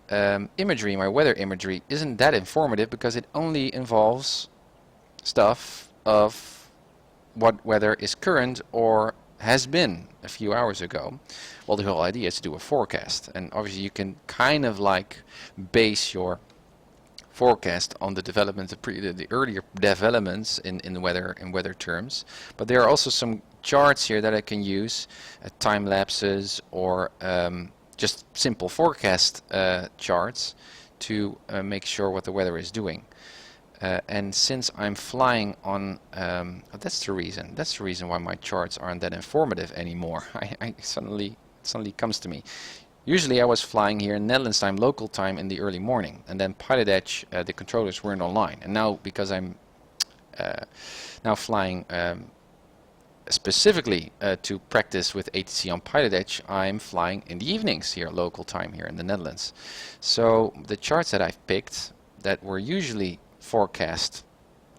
[SPEAKER 1] imagery, my weather imagery, isn't that informative because it only involves stuff of what weather is current or has been a few hours ago. Well, the whole idea is to do a forecast, and obviously you can kind of like base your forecast on the development of the earlier developments in weather terms. But there are also some charts here that I can use, time lapses or just simple forecast charts to make sure what the weather is doing. And since I'm flying on, that's the reason why my charts aren't that informative anymore. I suddenly comes to me. Usually I was flying here in Netherlands time, local time, in the early morning, and then PilotEdge, the controllers weren't online. And now, because I'm now flying specifically to practice with ATC on PilotEdge, I'm flying in the evenings here, local time here in the Netherlands. So the charts that I've picked that were usually forecast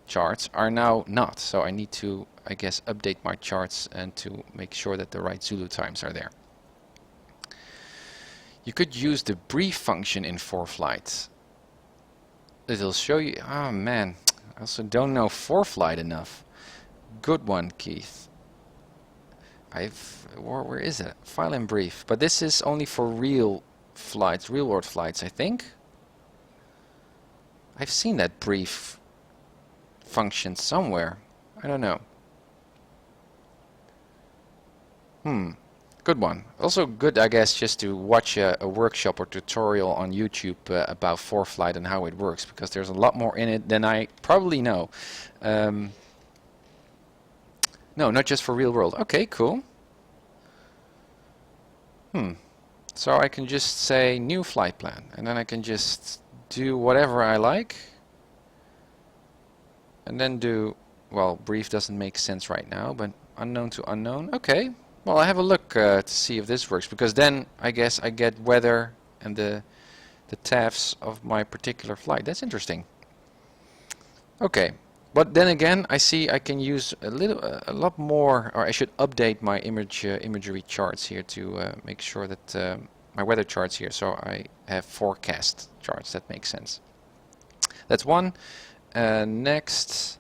[SPEAKER 1] charts are now not. So I need to, I guess, update my charts and to make sure that the right Zulu times are there. You could use the brief function in ForeFlight. It'll show you. Oh man, I also don't know ForeFlight enough. Good one, Keith. Where is it? File and brief. But this is only for real flights, real world flights, I think. I've seen that brief function somewhere. I don't know. Good one. Also good, I guess, just to watch a workshop or tutorial on YouTube about ForeFlight and how it works, because there's a lot more in it than I probably know. No, not just for real world. Okay, cool. So I can just say new flight plan, and then I can just do whatever I like. And then do, well, brief doesn't make sense right now, but unknown to unknown. Okay. Well, I have a look to see if this works, because then I guess I get weather and the TAFs of my particular flight. That's interesting. Okay, but then again, I see I can use a lot more, or I should update my imagery charts here to make sure that my weather charts here, so I have forecast charts. That makes sense. That's one. Next.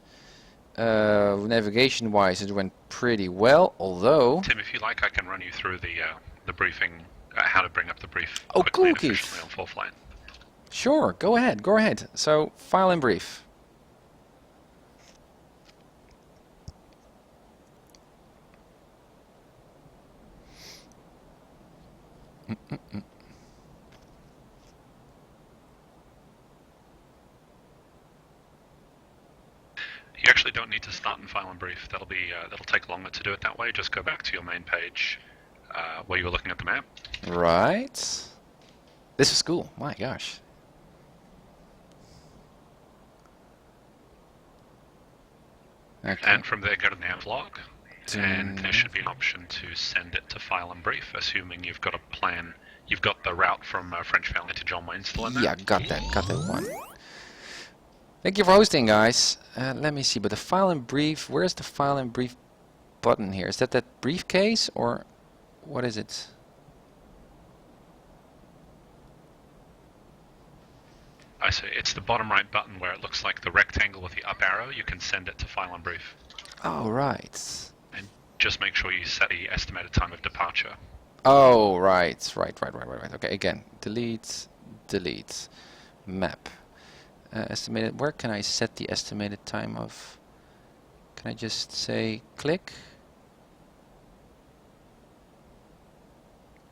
[SPEAKER 1] Navigation-wise, it went pretty well, although...
[SPEAKER 7] Tim, if you like, I can run you through the briefing, how to bring up the brief
[SPEAKER 1] oh,
[SPEAKER 7] quickly and
[SPEAKER 1] cool,
[SPEAKER 7] efficiently on ForeFlight.
[SPEAKER 1] Sure, go ahead. So, file and brief.
[SPEAKER 7] You actually don't need to start and file and brief. That'll take longer to do it that way. Just go back to your main page where you were looking at the map.
[SPEAKER 1] Right. This is cool. My gosh. Okay.
[SPEAKER 7] And from there, go to the nav log, and there should be an option to send it to file and brief, assuming you've got a plan. You've got the route from French Valley to John Wayne still in there.
[SPEAKER 1] Yeah, got that one. Thank you for hosting, guys. Let me see, but the file and brief, where's the file and brief button here? Is that briefcase, or what is it?
[SPEAKER 7] I see. It's the bottom right button where it looks like the rectangle with the up arrow. You can send it to file and brief.
[SPEAKER 1] Oh, right.
[SPEAKER 7] And just make sure you set the estimated time of departure.
[SPEAKER 1] Oh, right. Okay, again, delete, map. Estimated, where can I set the estimated time of? Can I just say click?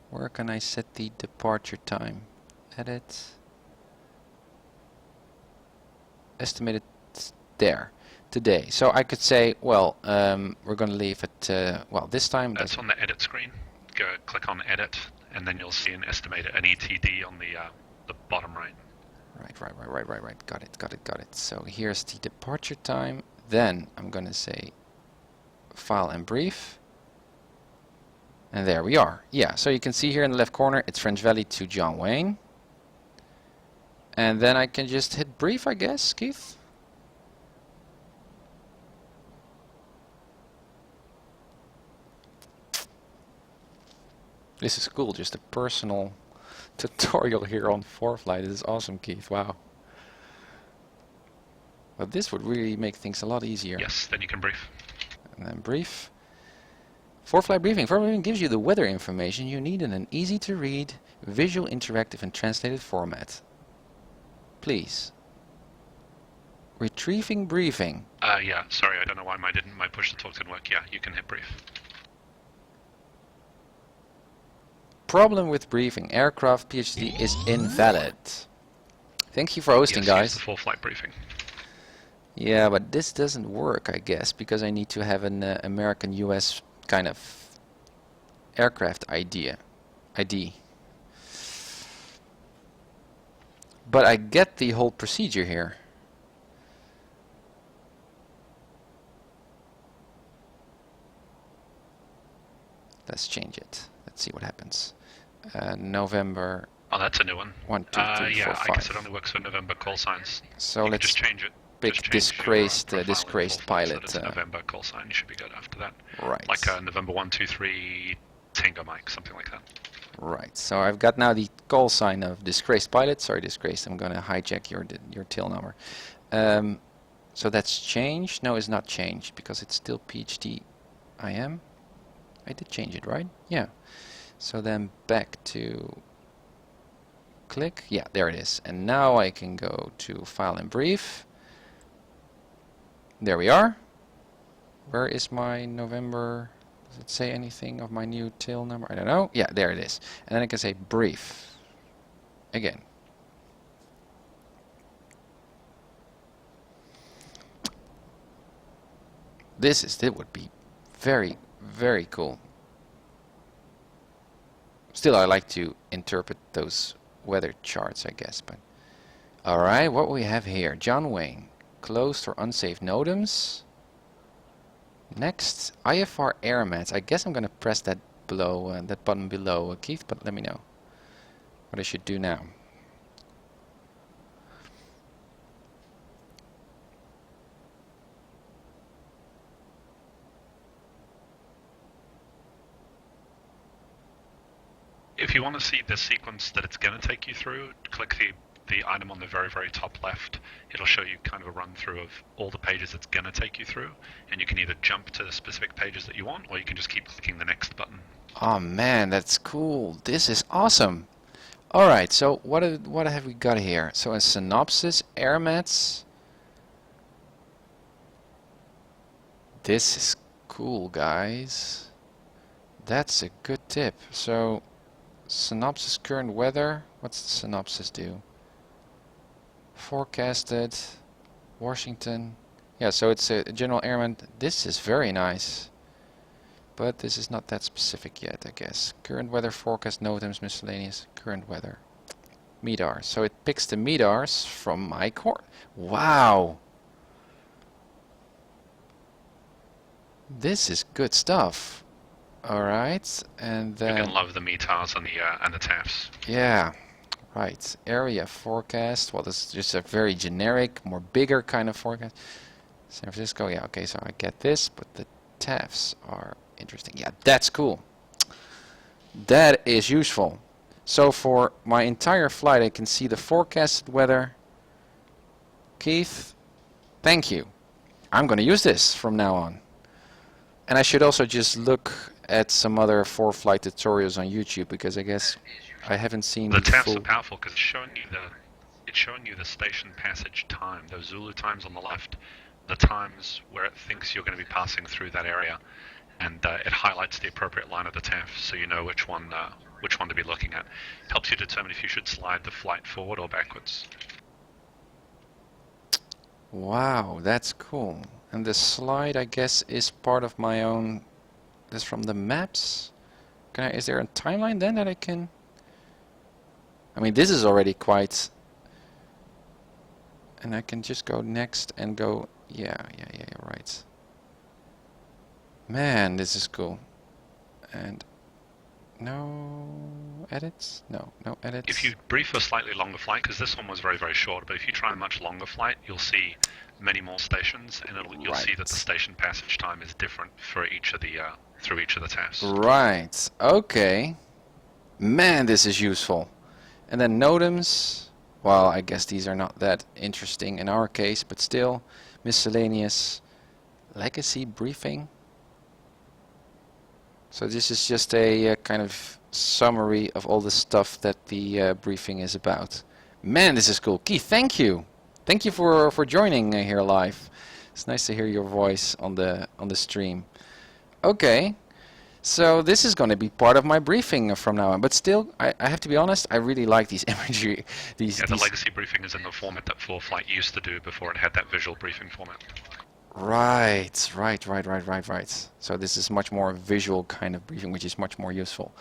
[SPEAKER 1] Where can I set the departure time? Edit. Estimated there, today. So I could say, well, we're going to leave it, well, this time.
[SPEAKER 7] That's on the edit screen. Go click on edit, and then you'll see an ETD on the bottom right.
[SPEAKER 1] Right. Got it. So here's the departure time. Then I'm going to say file and brief. And there we are. Yeah, so you can see here in the left corner, it's French Valley to John Wayne. And then I can just hit brief, I guess, Keith? This is cool, just a personal tutorial here on ForeFlight. This is awesome, Keith. Wow. But this would really make things a lot easier.
[SPEAKER 7] Yes, then you can brief.
[SPEAKER 1] And then brief. ForeFlight briefing. ForeFlight briefing gives you the weather information you need in an easy-to-read, visual, interactive, and translated format. Please. Retrieving briefing.
[SPEAKER 7] Yeah, sorry, I don't know why my push to talk didn't work. Yeah, you can hit brief.
[SPEAKER 1] Problem with briefing. Aircraft PhD is invalid. Thank you for hosting, guys.
[SPEAKER 7] Use the full flight briefing.
[SPEAKER 1] Yeah, but this doesn't work, I guess, because I need to have an American-US kind of aircraft ID. But I get the whole procedure here. Let's change it. Let's see what happens. November.
[SPEAKER 7] Oh, that's a new one.
[SPEAKER 1] 1, 2, 3,
[SPEAKER 7] yeah,
[SPEAKER 1] 4, 5.
[SPEAKER 7] I guess it only works for November call signs.
[SPEAKER 1] So
[SPEAKER 7] you
[SPEAKER 1] let's
[SPEAKER 7] just change it.
[SPEAKER 1] pick
[SPEAKER 7] Just change
[SPEAKER 1] disgraced
[SPEAKER 7] your,
[SPEAKER 1] disgraced
[SPEAKER 7] so
[SPEAKER 1] pilot.
[SPEAKER 7] that it's a November call sign. You should be good after that.
[SPEAKER 1] Right.
[SPEAKER 7] Like November 1, 2, 3 Tango Mike, something like that.
[SPEAKER 1] Right. So I've got now the call sign of disgraced pilot. Sorry, disgraced. I'm going to hijack your tail number. So that's changed. No, it's not changed because it's still PhD IM. I did change it, right? Yeah. So then back to click. Yeah, there it is. And now I can go to file and brief. There we are. Where is my November? Does it say anything of my new tail number? I don't know. Yeah, there it is. And then I can say brief. Again. This would be very, very cool. Still, I like to interpret those weather charts, I guess. But all right, what we have here: John Wayne, closed or unsafe NOTAMs. Next, IFR air mats. I guess I'm gonna press that below, that button below, Keith. But let me know what I should do now.
[SPEAKER 7] If you want to see the sequence that it's going to take you through, click the item on the very, very top left. It'll show you kind of a run through of all the pages it's going to take you through, and you can either jump to the specific pages that you want, or you can just keep clicking the next button.
[SPEAKER 1] Oh man, that's cool. This is awesome. All right, so what have we got here? So a synopsis, air mats. This is cool, guys. That's a good tip. So synopsis, current weather. What's the synopsis do? Forecasted, Washington, Yeah, so it's a general airman. This is very nice. But this is not that specific yet, I guess. Current weather forecast, NOTAMs, miscellaneous, current weather. MEDAR. So it picks the MEDARs from my core. Wow! This is good stuff. Alright, and then...
[SPEAKER 7] You're going to love the METARs and the TAFs.
[SPEAKER 1] Yeah, right. Area forecast. Well, this is just a very generic, more bigger kind of forecast. San Francisco, yeah, okay, so I get this, but the TAFs are interesting. Yeah, that's cool. That is useful. So for my entire flight, I can see the forecasted weather. Keith, thank you. I'm going to use this from now on. And I should also just look at some other for-flight tutorials on YouTube, because I guess I haven't seen
[SPEAKER 7] the TAFs
[SPEAKER 1] full...
[SPEAKER 7] are powerful because it's showing you the station passage time, those Zulu times on the left, the times where it thinks you're going to be passing through that area, and it highlights the appropriate line of the TAF, so you know which one to be looking at. It helps you determine if you should slide the flight forward or backwards.
[SPEAKER 1] Wow, that's cool. And the slide, I guess, is part of my own... This from the maps? Is there a timeline then that I can... I mean, this is already quite... And I can just go next and go... Yeah, you're right. Man, this is cool. And... No edits? No edits.
[SPEAKER 7] If you brief a slightly longer flight, because this one was very, very short, but if you try a much longer flight, you'll see many more stations, and you'll see that the station passage time is different for each of the through each of the TAFs.
[SPEAKER 1] Right. Okay. Man, this is useful. And then NOTAMs. Well, I guess these are not that interesting in our case, but still, miscellaneous legacy briefing. So this is just a kind of summary of all the stuff that the briefing is about. Man, this is cool. Keith, thank you. Thank you for joining here live. It's nice to hear your voice on the stream. Okay, so this is going to be part of my briefing from now on. But still, I have to be honest, I really like these imagery.
[SPEAKER 7] The legacy briefing is in the format that FloorFlight used to do before it had that visual briefing format.
[SPEAKER 1] Right. So this is much more visual kind of briefing, which is much more useful.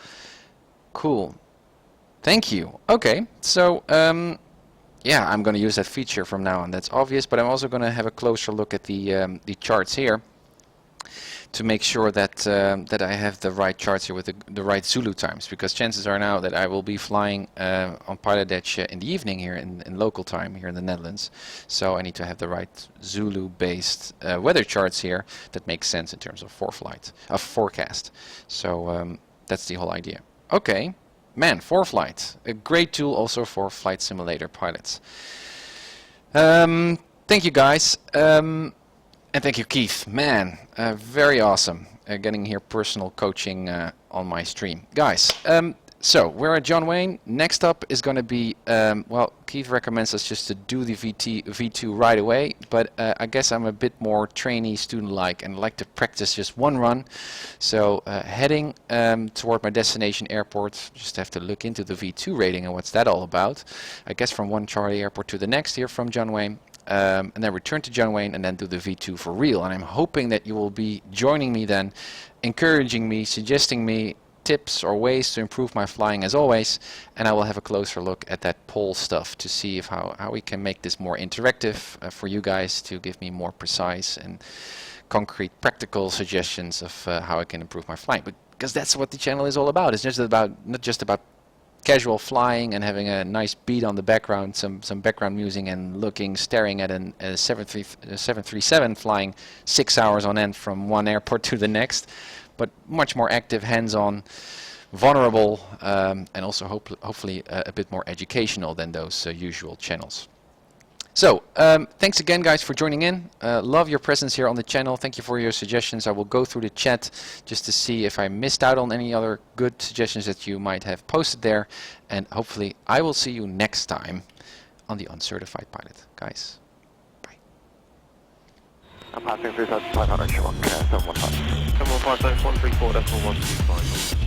[SPEAKER 1] Cool. Thank you. Okay, so yeah, I'm going to use that feature from now on. That's obvious, but I'm also going to have a closer look at the charts here to make sure that that I have the right charts here with the right Zulu times, because chances are now that I will be flying on PilotEdge in the evening here in local time here in the Netherlands. So I need to have the right Zulu-based weather charts here that makes sense in terms of forecast. So that's the whole idea. Okay, man, FloorFlight, a great tool also for flight simulator pilots. Thank you guys. And thank you, Keith. Man, very awesome getting here personal coaching on my stream. Guys, so we're at John Wayne. Next up is going to be, well, Keith recommends us just to do the V2 right away, but I guess I'm a bit more trainee student-like and like to practice just one run. So heading toward my destination airport, just have to look into the V2 rating and what's that all about. I guess from one Charlie airport to the next here from John Wayne. And then return to John Wayne and then do the V2 for real. And I'm hoping that you will be joining me then, encouraging me, suggesting me tips or ways to improve my flying as always. And I will have a closer look at that poll stuff to see if how we can make this more interactive for you guys to give me more precise and concrete practical suggestions of how I can improve my flying. Because that's what the channel is all about. It's just about not just about casual flying and having a nice beat on the background, some background music, and staring at a 737 flying 6 hours on end from one airport to the next, but much more active, hands-on, vulnerable, and also hopefully a bit more educational than those usual channels. So, thanks again guys for joining in. Love your presence here on the channel. Thank you for your suggestions. I will go through the chat just to see if I missed out on any other good suggestions that you might have posted there. And hopefully I will see you next time on the Uncertified Pilot. Guys, bye.
[SPEAKER 8] I'm passing through 500, 715. 715, 134.125.